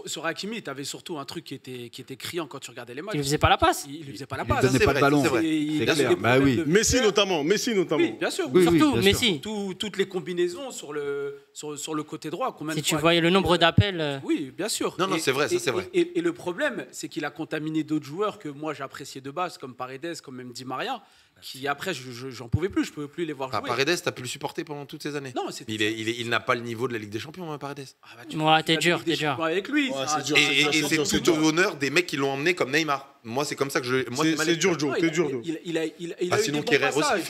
Sur Hakimi, t'avais surtout un truc qui était criant quand tu regardais les matchs. Il ne faisait pas la passe. Il lui faisait pas la Il passe. donnait c'est pas de vrai, ballon. c'est vrai. Il C'est a clair. des Bah problèmes oui. de- Messi notamment. Oui, bien sûr. Oui, Surtout bien sûr. Messi. Toutes les combinaisons sur le côté droit. Combien Si de tu fois- voyais le nombre d'appels. Oui, bien sûr. Non, c'est vrai, ça, c'est vrai. Et le problème, c'est qu'il a contaminé d'autres joueurs que moi j'appréciais de base, comme Paredes, comme même Di Maria, qui après, j'en pouvais plus, je pouvais plus les voir jouer. Paredes, t'as pu le supporter pendant toutes ces années. Non, c'était- Il n'a pas le niveau de la Ligue des Champions, Paredes. Ah bah, tu Ouais, fais t'es la dur, Ligue des t'es dur. Champions avec lui. Ouais, Ah, c'est dur. Et c'est c'est tout dur. au honneur des mecs qui l'ont emmené comme Neymar. Moi, c'est comme ça que je. Moi, c'est ma C'est lecture. dur, Joe. non, T'es dur, Joe. il a eu Sinon, des bons Kerrer aussi, passages.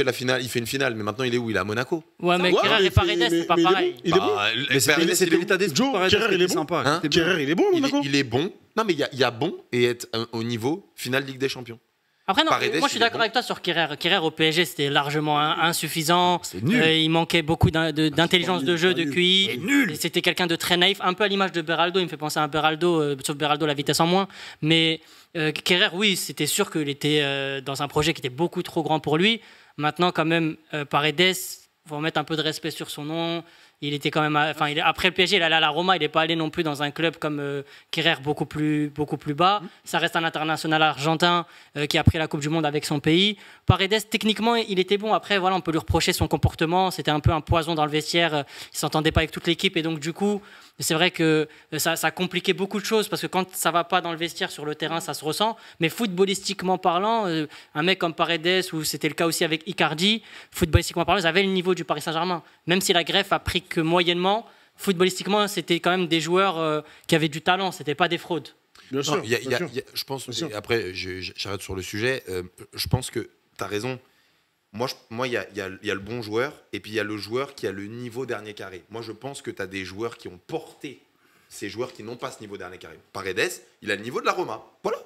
il fait une finale. Mais maintenant, il est où? Il est à Monaco. Ouais, mais Ouais, Kerrer mais et Paredes, c'est pas mais il est bon. pareil. Il est bon. Mais c'était l'état d'esprit Joe, de Paredes Kerrer, qui il est était bon. sympa. Hein C'était bien. Kerrer, il est bon, Monaco. Il est bon. Non, mais il y a bon et être au niveau finale Ligue des Champions. Après, non, Paredes, moi je suis il est d'accord bon. avec toi sur Kerrer. Kerrer au PSG, c'était largement insuffisant. C'est nul. Il manquait beaucoup d'intelligence de jeu, de QI. Et c'était quelqu'un de très naïf, un peu à l'image de Beraldo. Il me fait penser à un Beraldo, sauf Beraldo, la vitesse en moins. Mais Kerrer, oui, c'était sûr qu'il était dans un projet qui était beaucoup trop grand pour lui. Maintenant, quand même, Paredes, il faut remettre un peu de respect sur son nom. Il était quand même, après le PSG, il allait à la Roma, il n'est pas allé non plus dans un club comme Kerrer beaucoup plus bas. Ça reste un international argentin qui a pris la Coupe du Monde avec son pays. Paredes, techniquement, il était bon. Après, voilà, on peut lui reprocher son comportement. C'était un peu un poison dans le vestiaire. Il s'entendait pas avec toute l'équipe et donc du coup, c'est vrai que ça compliquait beaucoup de choses parce que quand ça va pas dans le vestiaire, sur le terrain, ça se ressent. Mais footballistiquement parlant, un mec comme Paredes, ou c'était le cas aussi avec Icardi, footballistiquement parlant, ils avaient le niveau du Paris Saint-Germain. Même si la greffe a pris que moyennement, footballistiquement, c'était quand même des joueurs qui avaient du talent. C'était pas des fraudes. Bien sûr. bien sûr. Je pense, Bien sûr. et après, j'arrête sur le sujet. Je pense que tu as raison. Moi, il y a le bon joueur et puis il y a le joueur qui a le niveau dernier carré. Moi, je pense que tu as des joueurs qui ont porté ces joueurs qui n'ont pas ce niveau dernier carré. Paredes, il a le niveau de la Roma. Voilà,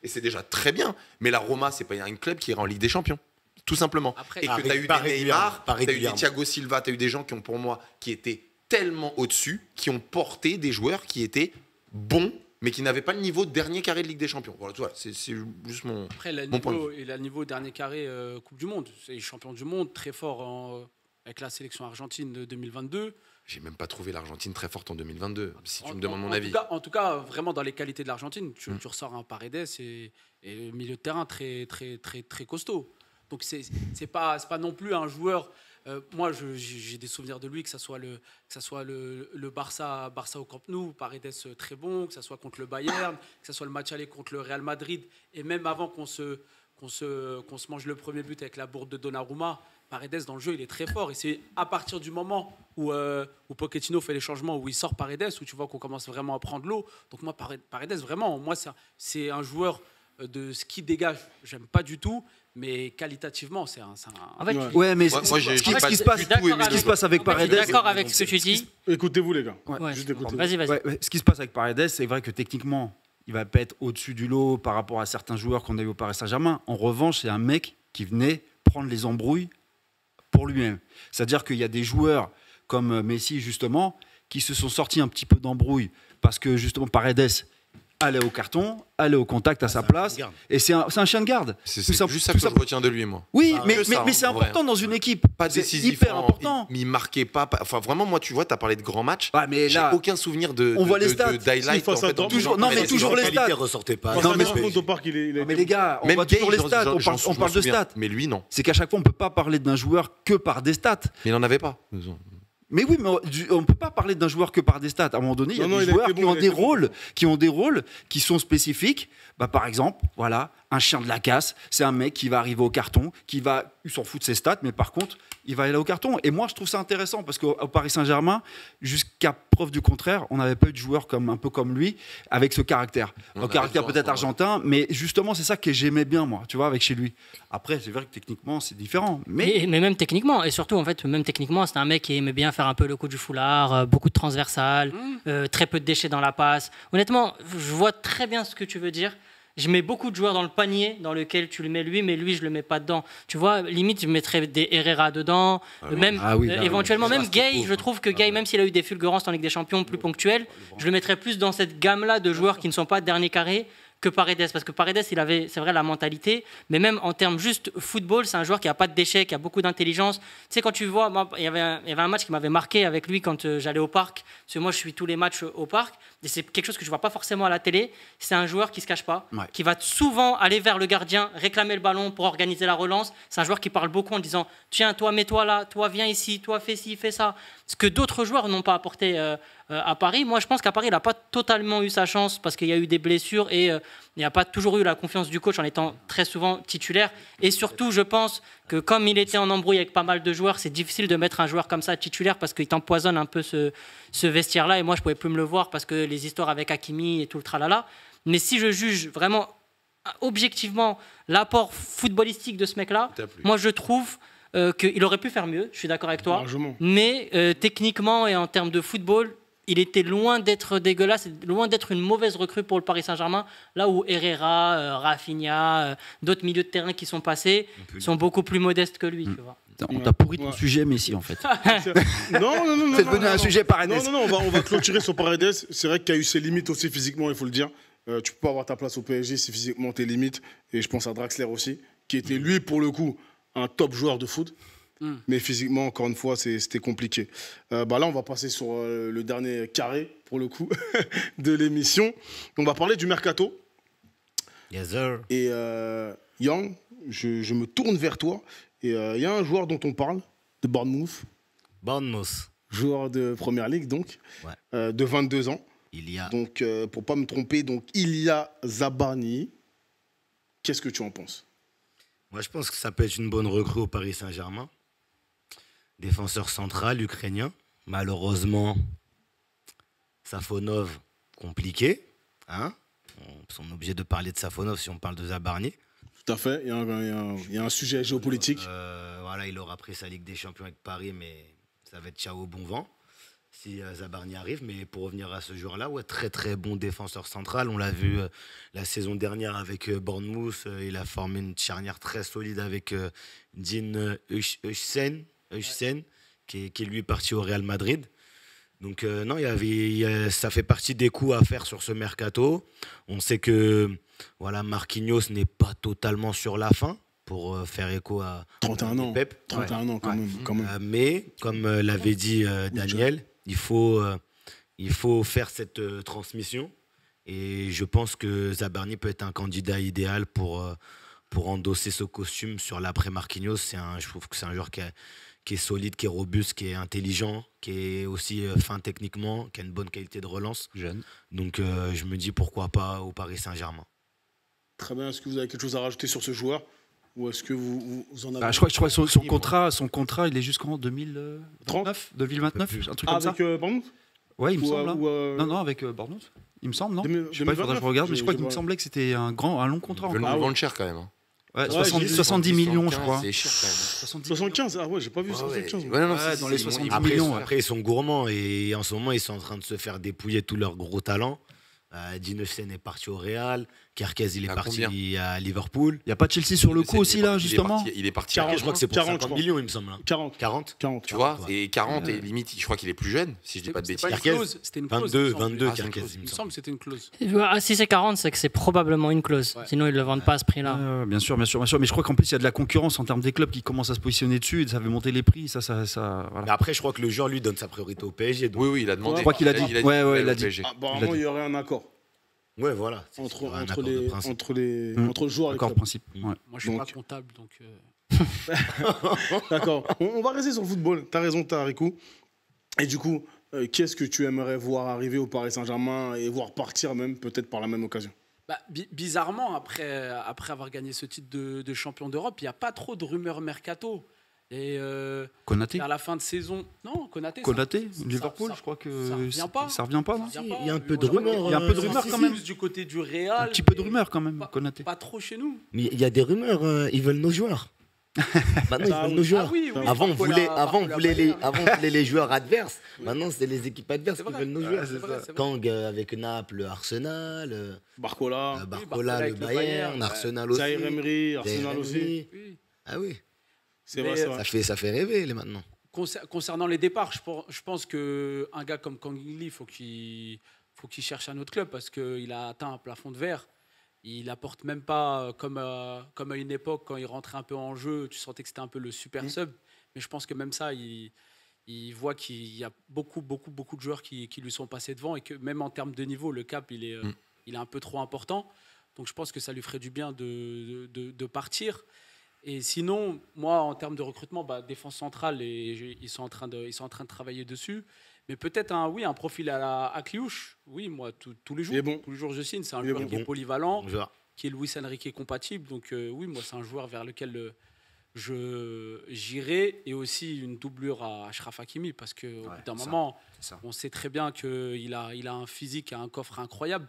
et c'est déjà très bien. Mais la Roma, c'est pas un club qui ira en Ligue des Champions. Tout simplement. Après, et que tu as eu pas des Neymar, régulièrement, tu as eu des Thiago Silva, tu as eu des gens qui ont, pour moi, qui étaient tellement au-dessus, qui ont porté des joueurs qui étaient bons, mais qui n'avaient pas le niveau de dernier carré de Ligue des Champions. Voilà, c'est juste mon. Après, Mon point de il a le niveau dernier carré Coupe du Monde. C'est champion du monde, très fort avec la sélection argentine de 2022. J'ai même pas trouvé l'Argentine très forte en 2022, si tu me demandes mon avis. En tout cas, vraiment dans les qualités de l'Argentine, tu ressors un Paredes et le milieu de terrain très, très, très, très costaud. Donc c'est pas non plus un joueur. Moi, j'ai des souvenirs de lui, que ça soit le Barça au Camp Nou, Paredes très bon, que ça soit contre le Bayern, que ça soit le match aller contre le Real Madrid, et même avant qu'on se qu'on se mange le premier but avec la bourde de Donnarumma, Paredes dans le jeu il est très fort et c'est à partir du moment où Pochettino fait les changements, où il sort Paredes, où tu vois qu'on commence vraiment à prendre l'eau. Donc moi Paredes vraiment, moi c'est un joueur de ce qui dégage, j'aime pas du tout, mais qualitativement c'est un... En fait, Ouais, mais Moi, j'ai ce qui pas se tout passe, aimé. ce qui se passe avec En fait, je suis Paredes, d'accord avec ce que tu dis. Écoutez-vous, les gars. Ouais. Juste écoutez-vous. Vas-y. Ouais, ce qui se passe avec Paredes, c'est vrai que techniquement, il va pas être au-dessus du lot par rapport à certains joueurs qu'on a eu au Paris Saint-Germain. En revanche, c'est un mec qui venait prendre les embrouilles pour lui-même. C'est-à-dire qu'il y a des joueurs comme Messi, justement, qui se sont sortis un petit peu d'embrouille parce que, justement, Paredes allait au carton, allait au contact à sa place. Et c'est un chien de garde. C'est Tout ça- juste ça tout que ça- je retiens de lui, moi. Oui, Ah, mais que ça, c'est en vrai. important dans une équipe. Pas C'est décisif. hyper important. Il marquait pas. Enfin, vraiment, moi, tu vois, t'as parlé de grands matchs. Ah, mais J'ai là, aucun souvenir on voit les stats. d'highlight. Face à en Dortmund. disant, Non, mais Paredes, toujours les il stats. Il ressortait pas. Face à Non, mais Dortmund, au parc, il est... mais les gars, on Même voit toujours Gay, les stats, on parle de stats. Mais lui, non. C'est qu'à chaque fois, on ne peut pas parler d'un joueur que par des stats. Mais il n'en avait pas. Mais oui, mais on ne peut pas parler d'un joueur que par des stats. À un moment donné, il y a Non, des il a joueurs été qui bon, ont il a des été bon. rôles, qui sont spécifiques. Bah, par exemple, voilà, un chien de la casse, c'est un mec qui va arriver au carton, il s'en fout de ses stats, mais par contre, il va aller au carton. Et moi, je trouve ça intéressant parce qu'au Paris Saint-Germain, jusqu'à preuve du contraire, on n'avait pas eu de joueur un peu comme lui, avec ce caractère. On Un a caractère raison, peut-être ouais. argentin, mais justement, c'est ça que j'aimais bien, moi, tu vois, avec chez lui. Après, c'est vrai que techniquement, c'est différent. Mais Mais même techniquement, et surtout en fait, même techniquement, c'était un mec qui aimait bien faire un peu le coup du foulard, beaucoup de transversales, très peu de déchets dans la passe. Honnêtement, je vois très bien ce que tu veux dire. Je mets beaucoup de joueurs dans le panier dans lequel tu le mets lui, mais lui, je le mets pas dedans. Tu vois, limite, je mettrais des Herrera dedans, même Ah oui, là, éventuellement, ouais. même Gay. Pauvre. Je trouve que Gay, même s'il a eu des fulgurances en Ligue des Champions plus ponctuelles, je le mettrais plus dans cette gamme-là de joueurs qui ne sont pas dernier carré que Paredes, parce que Paredes, il avait, c'est vrai, la mentalité, mais même en termes juste football, c'est un joueur qui a pas de déchets, qui a beaucoup d'intelligence. Tu sais, quand tu vois, moi, il y avait un match qui m'avait marqué avec lui quand j'allais au parc, parce que moi, je suis tous les matchs au parc, et c'est quelque chose que je vois pas forcément à la télé. C'est un joueur qui se cache pas, Ouais. qui va souvent aller vers le gardien, réclamer le ballon pour organiser la relance. C'est un joueur qui parle beaucoup en disant, tiens, toi, mets-toi là, toi, viens ici, toi, fais ci, fais ça. Ce que d'autres joueurs n'ont pas apporté à Paris. Moi, je pense qu'à Paris, il n'a pas totalement eu sa chance parce qu'il y a eu des blessures et il n'a pas toujours eu la confiance du coach en étant très souvent titulaire. Et surtout, je pense que comme il était en embrouille avec pas mal de joueurs, c'est difficile de mettre un joueur comme ça titulaire parce qu'il t'empoisonne un peu ce vestiaire-là. Et moi, je ne pouvais plus me le voir parce que les histoires avec Hakimi et tout le tralala. Mais si je juge vraiment objectivement l'apport footballistique de ce mec-là, moi, je trouve qu'il aurait pu faire mieux. Je suis d'accord avec toi. Largement. Mais techniquement et en termes de football, il était loin d'être dégueulasse, loin d'être une mauvaise recrue pour le Paris Saint-Germain. Là où Herrera, Rafinha, d'autres milieux de terrain qui sont passés sont beaucoup plus modestes que lui. Tu vois. on t'a pourri ton Ouais. sujet, Messi, en fait. Non. C'est devenu un sujet Paredes. Non, on va clôturer sur Paredes. C'est vrai qu'il y a eu ses limites aussi physiquement, il faut le dire. Tu peux pas avoir ta place au PSG si physiquement tes limites. Et je pense à Draxler aussi, qui était lui, pour le coup, un top joueur de foot. Mais physiquement, encore une fois, c'était compliqué. Là, on va passer sur le dernier carré, pour le coup, de l'émission. On va parler du mercato. Yes, sir. Et Yang, je me tourne vers toi. Et il y a un joueur dont on parle, de Bournemouth, Bournemouth. joueur de Première Ligue, donc, Ouais. de 22 ans. Il y a. Donc, pour pas me tromper, donc Ilya Zabarny. Qu'est-ce que tu en penses? Moi, je pense que ça peut être une bonne recrue au Paris Saint-Germain. Défenseur central, ukrainien. Malheureusement, Safonov, compliqué. Hein, on est obligé de parler de Safonov si on parle de Zabarny. Tout à fait. Il y a un sujet géopolitique. Voilà, il aura pris sa Ligue des Champions avec Paris, mais ça va être ciao bon vent si Zabarny arrive. Mais pour revenir à ce joueur-là, ouais, très très bon défenseur central. On l'a vu la saison dernière avec Bournemouth. Il a formé une charnière très solide avec Dean Huijsen, qui est lui parti au Real Madrid. Donc non, ça fait partie des coups à faire sur ce mercato. On sait que voilà, Marquinhos n'est pas totalement sur la fin pour faire écho à 31 ans. Pep. 31 ans, quand même. Mais comme l'avait dit Daniel, il faut faire cette transmission. Et je pense que Zabarny peut être un candidat idéal pour endosser ce costume sur l'après Marquinhos. Je trouve que c'est un joueur qui est solide, qui est robuste, qui est intelligent, qui est aussi fin techniquement, qui a une bonne qualité de relance. Jeune. Donc je me dis pourquoi pas au Paris Saint-Germain. Très bien. Est-ce que vous avez quelque chose à rajouter sur ce joueur? Ou est-ce que vous en avez... Bah, je crois que son contrat, il est jusqu'en 2029, 2029, un truc comme ça. Avec Bournemouth? Ouais, il me Ou, semble. ou, Non, avec Bournemouth. Il me semble, non? 2000, Je sais pas, il faudra que je regarde, mais je crois qu'il me 2029. semblait que c'était un long contrat. Ils veulent encore. nous vendre cher quand même. Hein. Ouais, Ouais, 70 millions, je crois. C'est cher quand même. 75? Ah ouais, j'ai pas vu 75. Ouais, non, Ouais, dans les 70 Après, millions. après, ils sont gourmands et en ce moment, ils sont en train de se faire dépouiller tous leurs gros talents. Dinesen est parti au Real, Kerkez il est À parti combien à Liverpool. Il n'y a pas Chelsea sur le coup aussi, là, justement? Il est parti 40, à Je crois que c'est pour 40, 50 je crois. millions, il me semble. hein. 40. 40 40. Tu vois, et 40, et limite, je crois qu'il est plus jeune, si je dis pas de bêtises. Kerkez, C'était une clause. 22, il me semble. 22 Ah, c'est une Kerkez, clause. il Il me me semble. semble que c'était une clause. Ah, si c'est 40, c'est que c'est probablement une clause. Ouais. Sinon, ils ne le vendent pas à ce prix-là. Bien sûr. Mais je crois qu'en plus, il y a de la concurrence en termes des clubs qui commencent à se positionner dessus et ça fait monter les prix. Voilà. Mais après, je crois que le joueur lui donne sa priorité au PSG. Donc... Oui, oui, il a demandé. Je crois qu'il a dit. Ouais, il a dit. PSG. Apparemment, il y aurait un accord Ouais, voilà. entre Il y aura un le joueur et le Accord de club. principe. Ouais. Moi, je suis Donc- pas comptable, donc. D'accord. On va rester sur le football. T'as raison, Tarikou. Et du coup, qu'est-ce que tu aimerais voir arriver au Paris Saint-Germain et voir partir même, peut-être par la même occasion? Bah, bizarrement, après avoir gagné ce titre de champion d'Europe, il n'y a pas trop de rumeurs mercato. Et Konaté à la fin de saison. Non, Konaté. Liverpool, je crois que ça revient pas. ça revient pas, non? Il y a un peu de rumeurs. Il y a un peu de rumeurs quand même. Plus du côté du Real. Un petit peu de rumeurs quand même, Pas- Konaté. Pas trop chez nous. Mais il y a des rumeurs, ils veulent nos joueurs. Maintenant, ils Ah veulent oui. nos joueurs. oui, oui. Avant, on Barcola, voulait Bayern. les joueurs adverses. Maintenant, c'est les équipes adverses C'est qui vrai. veulent nos joueurs. C'est vrai, c'est vrai. Kang avec Naples, Arsenal, Barcola, Barcola, avec le le Bayern, Bayern, Arsenal aussi. Zaire Emery, Arsenal Zaire aussi. Emery. Oui. Ah oui, C'est Mais, vrai, c'est vrai. ça fait rêver les maintenant. Concernant les départs, je pense qu'un gars comme Kang In Lee, faut qu'il cherche un autre club parce qu'il a atteint un plafond de verre. Il apporte même pas comme à une époque quand il rentrait un peu en jeu, tu sentais que c'était un peu le super sub. Mais je pense que même ça, il voit qu'il y a beaucoup de joueurs qui lui sont passés devant et que même en termes de niveau, le cap il est un peu trop important. Donc je pense que ça lui ferait du bien de partir. Et sinon, moi, en termes de recrutement, défense centrale, ils sont en train de travailler dessus. Mais peut-être un profil à Cliouche. Oui, moi, tous les jours. Il est bon. Tous les jours, je signe. C'est un Il est joueur bon. qui est polyvalent, Bon joueur. qui est Luis Enrique compatible. Donc oui, moi, c'est un joueur vers lequel j'irai. Et aussi une doublure à Achraf Hakimi. Parce qu'au bout d'un ça, moment, c'est ça. on sait très bien qu'il a un physique et un coffre incroyable.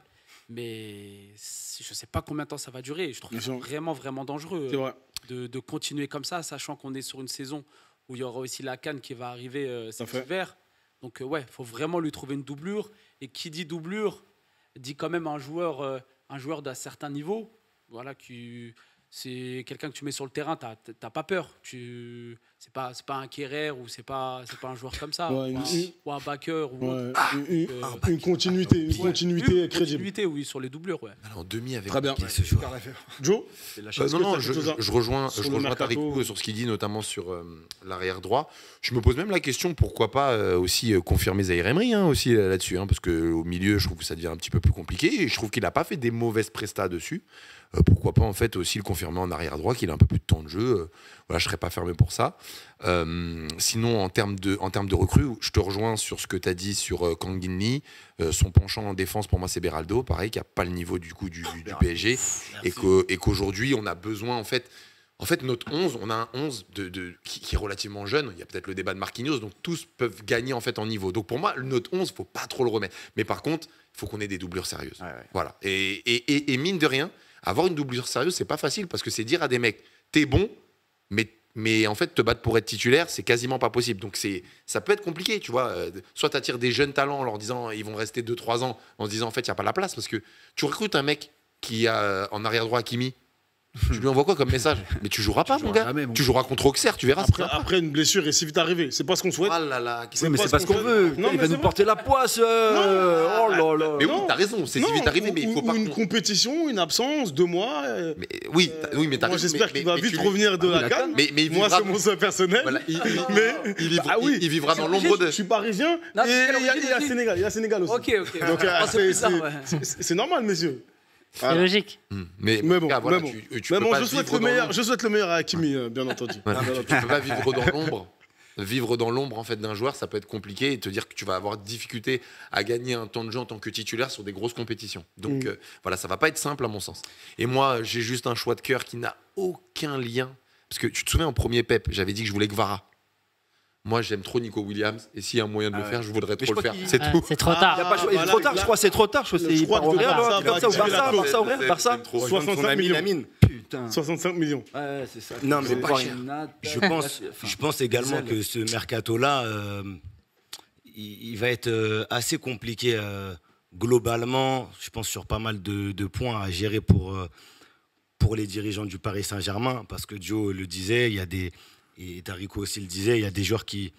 Mais je ne sais pas combien de temps ça va durer. Je trouve Bien ça sûr. vraiment, vraiment dangereux C'est vrai. de continuer comme ça, sachant qu'on est sur une saison où il y aura aussi la CAN qui va arriver cet fait. hiver. Donc ouais, il faut vraiment lui trouver une doublure. Et qui dit doublure, dit quand même un joueur d'un certain niveau. Voilà, c'est quelqu'un que tu mets sur le terrain, t'as pas peur. C'est pas un Kerrer ou c'est pas un joueur comme ça. Ouais, ou un backer. Ou Ouais, autre. une continuité, Oui, crédible. continuité, oui, sur les doublures, ouais. Alors, en demi avec Très bien. ce joueur. Joe, Non, Est-ce que t'as quelque chose je rejoins sur le mercato Tarikou sur ce qu'il dit, notamment sur l'arrière droit. Je me pose même la question, pourquoi pas aussi confirmer Zaire Emery aussi là-dessus, parce qu'au milieu, je trouve que ça devient un petit peu plus compliqué et je trouve qu'il n'a pas fait des mauvaises prestats dessus. Pourquoi pas en fait aussi le confirmer en arrière droit, qu'il a un peu plus de temps de jeu. Voilà, je serais pas fermé pour ça. Sinon, en termes de recrues, je te rejoins sur ce que tu as dit sur Kang In Lee. Son penchant en défense, pour moi, c'est Beraldo, pareil, qui n'a pas le niveau du PSG. Et qu'aujourd'hui, on a besoin, en fait, notre 11, on a un 11 qui est relativement jeune. Il y a peut-être le débat de Marquinhos, donc tous peuvent gagner en fait en niveau. Donc pour moi, notre 11, il ne faut pas trop le remettre. Mais par contre, il faut qu'on ait des doublures sérieuses. Ouais. Voilà. Et mine de rien, avoir une doublure sérieuse, c'est pas facile parce que c'est dire à des mecs, t'es bon, mais en fait, te battre pour être titulaire, c'est quasiment pas possible. Donc ça peut être compliqué, tu vois. Soit tu attires des jeunes talents en leur disant, ils vont rester 2-3 ans, en se disant, en fait, il n'y a pas la place. Parce que tu recrutes un mec qui a en arrière droit Hakimi, tu lui envoies quoi comme message? Mais tu joueras pas, mon gars. jamais, mon Tu joueras contre Auxerre, tu verras. après une blessure est si vite arrivée, c'est pas ce qu'on souhaite. Ah là là, Oui, mais c'est pas ce qu'on veut. Non, Il mais va c'est nous vrai. porter la poisse. Oh là là. Mais oui, Non. t'as raison, c'est si Non, vite arrivé, mais il faut ou pas. une compétition, une absence, 2 mois. Mais, oui, mais t'as Moi, raison. j'espère mais- qu'il va mais vite tu- revenir de Ah oui, la la CAN. Mais il Moi, vivra- c'est mon souhait personnel. Voilà, il vivra, Ah oui. il vivra dans l'ombre de. Je suis parisien Non, et mais quelle il y a origine, Sénégal. Il y a Sénégal aussi. Ok. Donc, C'est plus ça, ouais. c'est normal, messieurs. C'est Voilà. logique. Mais bon, gars, voilà, mais bon. tu Mais peux bon, pas je souhaite vivre le dans meilleur. l'ombre. Je souhaite le meilleur à Hakimi, bien entendu. Voilà, tu peux pas vivre dans l'ombre vivre dans l'ombre en fait d'un joueur, ça peut être compliqué et te dire que tu vas avoir difficulté à gagner un temps de jeu en tant que titulaire sur des grosses compétitions. Donc voilà, ça va pas être simple à mon sens. Et moi, j'ai juste un choix de cœur qui n'a aucun lien. Parce que tu te souviens, en premier Pep, j'avais dit que je voulais Kvara. Moi, j'aime trop Nico Williams. Et s'il y a un moyen de le faire, je voudrais trop le faire. C'est tout. C'est trop tard. Il y a pas choix. Trop tard, je crois. C'est trop tard. Je crois que Barça au Real. Barça. 65 millions. Lamine. Putain. 65 millions. Ouais, c'est ça. Non, mais C'est pas pas cher. rien. Je pense également que ce mercato-là, il va être assez compliqué globalement. Je pense sur pas mal de points à gérer pour les dirigeants du Paris Saint-Germain, parce que Joe le disait, il y a et Tarico aussi le disait, il y a des joueurs qui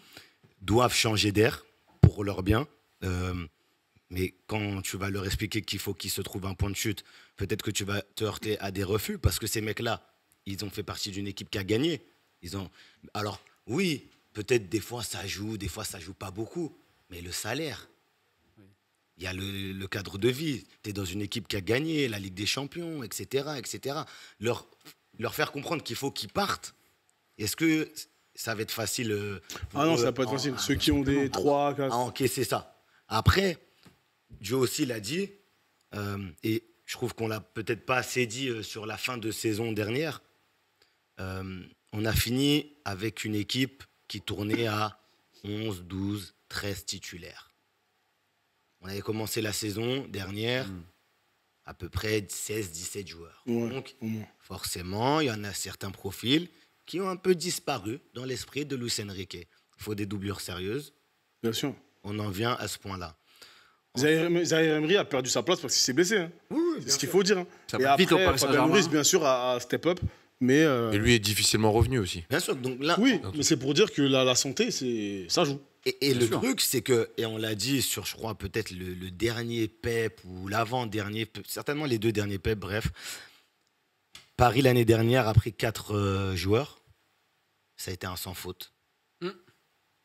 doivent changer d'air pour leur bien. Mais quand tu vas leur expliquer qu'il faut qu'ils se trouvent un point de chute, peut-être que tu vas te heurter à des refus, parce que ces mecs-là, ils ont fait partie d'une équipe qui a gagné. Alors, oui, peut-être des fois ça joue pas beaucoup, mais le salaire, il y a le cadre de vie. Tu es dans une équipe qui a gagné la Ligue des Champions, etc. etc. Leur faire comprendre qu'il faut qu'ils partent. Est-ce que ça va être facile Ah non, ça va pas être facile. Ceux qui ont des 3, 4... à encaisser ça. Après, Joe aussi l'a dit, et je trouve qu'on l'a peut-être pas assez dit sur la fin de saison dernière. On a fini avec une équipe qui tournait à 11, 12, 13 titulaires. On avait commencé la saison dernière à peu près 16, 17 joueurs. Ouais, Donc, au moins. forcément, il y en a certains profils qui ont un peu disparu dans l'esprit de Luis Enrique. Il faut des doublures sérieuses. Bien sûr. On en vient à ce point-là. Zaïre Emery a perdu sa place parce qu'il s'est blessé. Hein. C'est ce qu'il faut dire. Hein. Ça Et va vite au après, Paris Fabien Saint-Germain. Ruiz, bien sûr, a step up. Mais Et lui est difficilement revenu aussi. Bien sûr, donc là, oui, mais c'est pour dire que la santé, ça joue. et le sûr. truc, c'est que, et on l'a dit sur, je crois, peut-être le dernier PEP ou l'avant-dernier, certainement les 2 derniers PEP, bref. Paris, l'année dernière, a pris 4 joueurs. Ça a été un sans faute.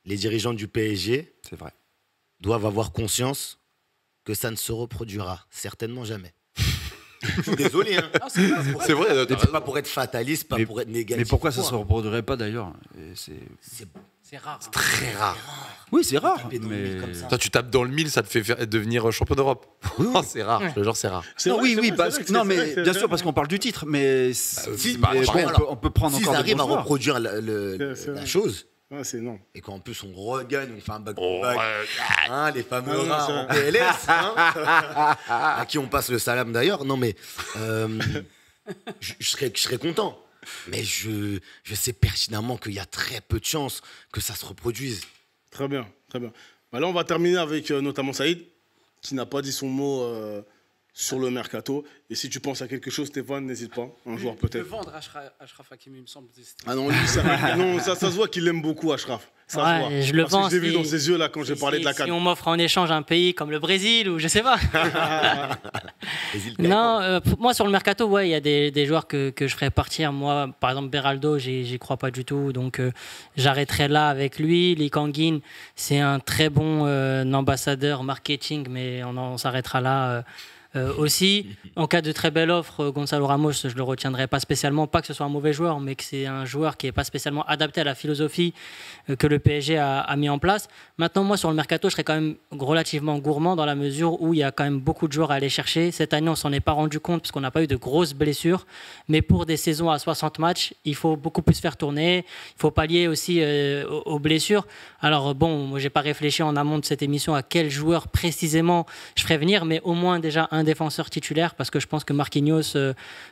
Les dirigeants du PSG C'est vrai. doivent avoir conscience que ça ne se reproduira certainement jamais. Je suis désolé. Hein. C'est vrai. C'est pas pour être fataliste, pas Mais- pour être négatif. Mais pourquoi ça quoi. se reproduirait pas d'ailleurs? Et C'est rare. hein. Très rare. Oui, c'est rare. Taper dans le mille Mais comme ça. Toi, tu tapes dans le 1000, ça te fait devenir champion d'Europe. Oh, c'est rare. Je te jure, c'est rare. Non, oui, oui, parce non, mais bien sûr, parce qu'on parle du titre, mais si, mais bah, bon, alors, on peut prendre S'ils encore des arrivent bons à joueurs. reproduire C'est la vrai. chose, Ouais, c'est non. et qu'en plus on regagne, on fait un back-to-back, Ouais. hein, les fameux Ah, non, rares c'est en vrai. PLS, hein, à qui on passe le salam d'ailleurs. Non mais je serais content, mais je sais pertinemment qu'il y a très peu de chances que ça se reproduise. Très bien, très bien. Bah là, on va terminer avec notamment Saïd, qui n'a pas dit son mot sur le mercato. Et si tu penses à quelque chose, Stéphane, n'hésite pas. Un joueur De peut-être. vendre Achraf Hakimi, il me semble. c'était- Ah non, lui, ça se voit qu'il aime beaucoup, Achraf. Ça se Ouais, voit. je le Parce que vends, je l'ai vu si- dans ses yeux là quand j'ai parlé de la Si CAN. on m'offre en échange un pays comme le Brésil ou je sais pas. Hésite pas. Non, moi sur le mercato, ouais, il y a des joueurs que je ferais partir. Moi, par exemple, Beraldo, j'y crois pas du tout, donc j'arrêterai là avec lui. Lee Kang-in, c'est un très bon ambassadeur marketing, mais on s'arrêtera là. Aussi, en cas de très belle offre, Gonzalo Ramos, je le retiendrai pas spécialement, pas que ce soit un mauvais joueur, mais que c'est un joueur qui est pas spécialement adapté à la philosophie que le PSG a mis en place. Maintenant, moi sur le mercato, je serais quand même relativement gourmand dans la mesure où il y a quand même beaucoup de joueurs à aller chercher. Cette année, on s'en est pas rendu compte parce qu'on n'a pas eu de grosses blessures, mais pour des saisons à 60 matchs, il faut beaucoup plus faire tourner. Il faut pallier aussi aux blessures. Alors bon, moi j'ai pas réfléchi en amont de cette émission à quel joueur précisément je ferais venir, mais au moins déjà un défenseur titulaire, parce que je pense que Marquinhos,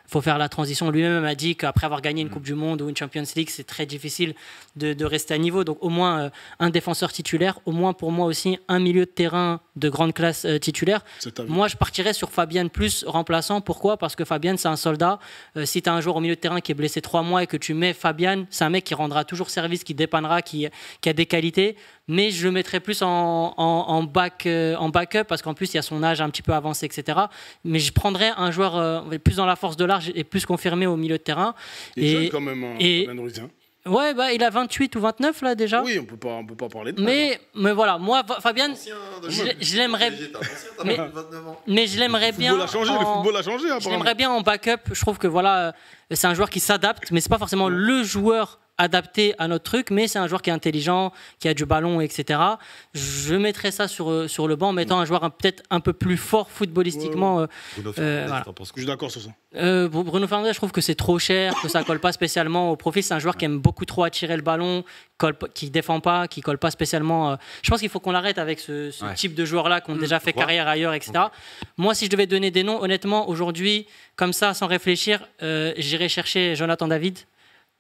faut faire la transition. Lui-même a dit qu'après avoir gagné une Coupe du Monde ou une Champions League, c'est très difficile de rester à niveau. Donc au moins un défenseur titulaire, au moins pour moi aussi un milieu de terrain de grande classe titulaire. C'est ta vie. Moi, je partirais sur Fabian plus remplaçant. Pourquoi? Parce que Fabian, c'est un soldat. Si tu as un joueur au milieu de terrain qui est blessé 3 mois et que tu mets Fabian, c'est un mec qui rendra toujours service, qui dépannera, qui a des qualités. Mais je le mettrais plus en backup parce qu'en plus, il y a son âge un petit peu avancé, etc. Mais je prendrais un joueur plus dans la force de large et plus confirmé au milieu de terrain. Il est jeune quand même, hein, et- Fabien Ruiz, hein. Ouais, bah, il a 28 ou 29 là déjà. Oui, on peut pas parler de Mais voilà, moi, Fabian, je l'aimerais. Mais je l'aimerais Le bien. football a changé, le football a changé. Je l'aimerais bien en backup. Je trouve que voilà, c'est un joueur qui s'adapte, mais c'est pas forcément le joueur adapté à notre truc, mais c'est un joueur qui est intelligent, qui a du ballon, etc. Je mettrais ça sur le banc en mettant un joueur peut-être un peu plus fort footballistiquement. Bruno Fernandes, voilà. t'en penses Je quoi? suis d'accord sur ça. Bruno Fernandes, je trouve que c'est trop cher, que ça colle pas spécialement au profil. C'est un joueur qui aime beaucoup trop attirer le ballon, qui défend pas, qui colle pas spécialement. Je pense qu'il faut qu'on arrête avec ce type de joueurs-là qui ont déjà fait carrière ailleurs, etc. Moi, si je devais donner des noms, honnêtement, aujourd'hui, comme ça, sans réfléchir, j'irais chercher Jonathan David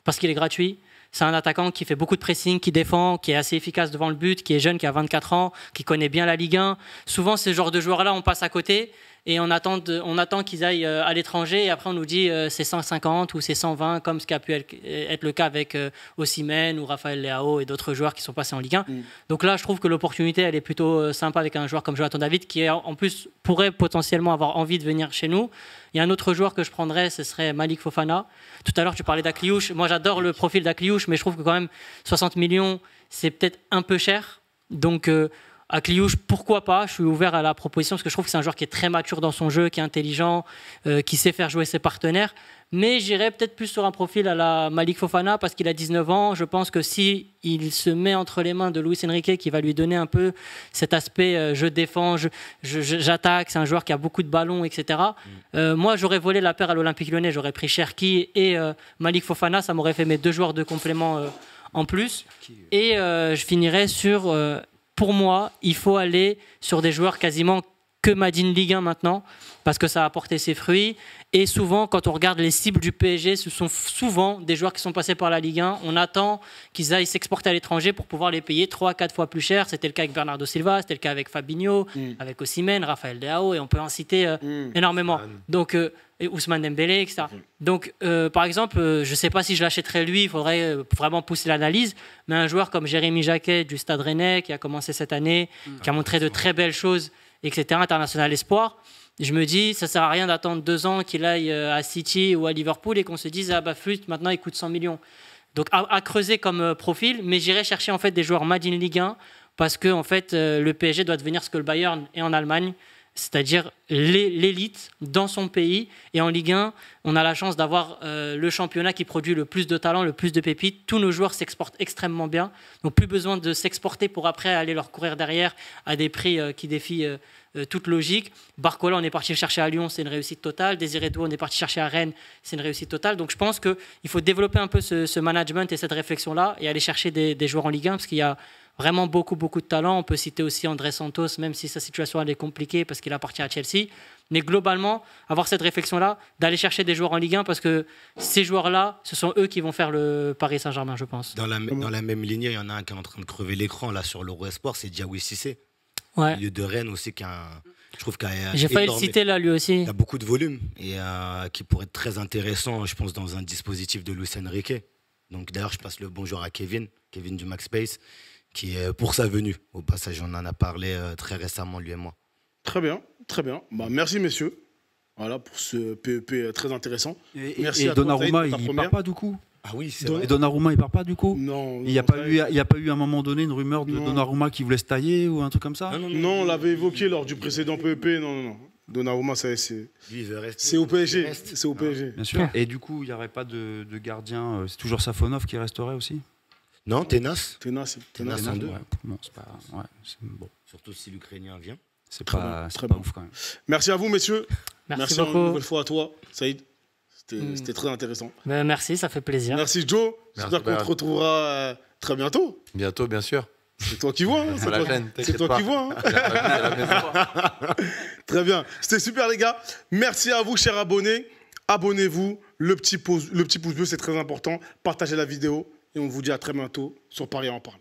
parce qu'il est gratuit. C'est un attaquant qui fait beaucoup de pressing, qui défend, qui est assez efficace devant le but, qui est jeune, qui a 24 ans, qui connaît bien la Ligue 1. Souvent, ce genre de joueurs-là, on passe à côté et on attend qu'ils aillent à l'étranger et après on nous dit c'est 150 ou c'est 120 comme ce qui a pu être le cas avec Osimhen ou Raphaël Leao et d'autres joueurs qui sont passés en Ligue 1. Donc là, je trouve que l'opportunité, elle est plutôt sympa avec un joueur comme Jonathan David qui en plus pourrait potentiellement avoir envie de venir chez nous. Il y a un autre joueur que je prendrais, ce serait Malik Fofana. Tout à l'heure, tu parlais d'Akliouche. Moi, j'adore le profil d'Akliouche, mais je trouve que quand même 60 millions, c'est peut-être un peu cher. Donc, Akliouche, pourquoi pas? Je suis ouvert à la proposition parce que je trouve que c'est un joueur qui est très mature dans son jeu, qui est intelligent, qui sait faire jouer ses partenaires. Mais j'irais peut-être plus sur un profil à la Malik Fofana parce qu'il a 19 ans. Je pense que si il se met entre les mains de Luis Enrique, qui va lui donner un peu cet aspect je défends, j'attaque, c'est un joueur qui a beaucoup de ballons, etc. Moi, j'aurais volé la paire à l'Olympique Lyonnais. J'aurais pris Cherki et Malik Fofana. Ça m'aurait fait mes 2 joueurs de complément en plus. Et je finirais sur... pour moi, il faut aller sur des joueurs quasiment que Made in Ligue 1 maintenant, parce que ça a apporté ses fruits. Et souvent, quand on regarde les cibles du PSG, ce sont souvent des joueurs qui sont passés par la Ligue 1. On attend qu'ils aillent s'exporter à l'étranger pour pouvoir les payer 3-4 fois plus cher. C'était le cas avec Bernardo Silva, c'était le cas avec Fabinho, avec Osimhen, Raphaël Leao, et on peut en citer énormément. Donc, et Ousmane Dembélé, etc. Donc, par exemple, je ne sais pas si je l'achèterais lui, il faudrait vraiment pousser l'analyse, mais un joueur comme Jérémy Jacquet du Stade Rennais, qui a commencé cette année, qui a montré de très belles choses, etc., international espoir, je me dis, ça ne sert à rien d'attendre 2 ans qu'il aille à City ou à Liverpool et qu'on se dise, ah bah flûte, maintenant il coûte 100 millions. Donc à creuser comme profil, mais j'irai chercher en fait des joueurs Made in Ligue 1 parce que en fait, le PSG doit devenir ce que le Bayern est en Allemagne, c'est-à-dire l'élite dans son pays. Et en Ligue 1, on a la chance d'avoir le championnat qui produit le plus de talent, le plus de pépites. Tous nos joueurs s'exportent extrêmement bien. Donc plus besoin de s'exporter pour après aller leur courir derrière à des prix qui défient toute logique. Barcola, on est parti chercher à Lyon, c'est une réussite totale. Désiré Doué, on est parti chercher à Rennes, c'est une réussite totale. Donc je pense qu'il faut développer un peu ce management et cette réflexion-là et aller chercher des joueurs en Ligue 1 parce qu'il y a vraiment beaucoup de talent. On peut citer aussi André Santos, même si sa situation elle est compliquée parce qu'il appartient à Chelsea. Mais globalement, avoir cette réflexion-là, d'aller chercher des joueurs en Ligue 1 parce que ces joueurs-là, ce sont eux qui vont faire le Paris Saint-Germain, je pense. Dans la même lignée, il y en a un qui est en train de crever l'écran là sur l'Euro Espoir, c'est Diaby Cissé. Ouais. Milieu de Rennes aussi, je trouve qu'il a J'ai failli le citer là, lui aussi. Il a beaucoup de volume et qui pourrait être très intéressant, je pense, dans un dispositif de Luis Enrique. Donc d'ailleurs, je passe le bonjour à Kevin du Max Space, qui est pour sa venue. Au passage, on en a parlé très récemment, lui et moi. Très bien, très bien. Bah, merci, messieurs. Voilà, pour ce PEP très intéressant. Merci et à toi, Donnarumma, Saïd, pour ta il première. part pas du coup. Ah oui, c'est vrai. Et Donnarumma, il part pas du coup. Non. Il n'y a pas eu à un moment donné une rumeur de Donnarumma qui voulait se tailler ou un truc comme ça. Non, on l'avait évoqué lors du précédent PEP. Non. Donnarumma, c'est Lui, il veut rester. au PSG. Il reste. C'est au PSG. Bien sûr. Et du coup, il n'y aurait pas de gardien. C'est toujours Safonov qui resterait aussi. Non, Tenas. Tenas en deux. Ouais. Bon, c'est pas. Ouais, c'est bon. Surtout si l'Ukrainien vient. C'est Très pas, bon, c'est très pas bon. ouf quand même. Merci à vous, messieurs. Merci une beaucoup. nouvelle fois à toi, Saïd. C'était très intéressant. Ben, merci, ça fait plaisir. Merci, Joe. J'espère qu'on te retrouvera très bientôt. Bientôt, bien sûr. C'est toi qui vois. Hein. Sur la chaîne, C'est toi t'inquiète qui vois. Hein. À la maison. Très bien. C'était super, les gars. Merci à vous, chers abonnés. Abonnez-vous. Le petit pouce bleu, c'est très important. Partagez la vidéo. Et on vous dit à très bientôt sur Paris en parle.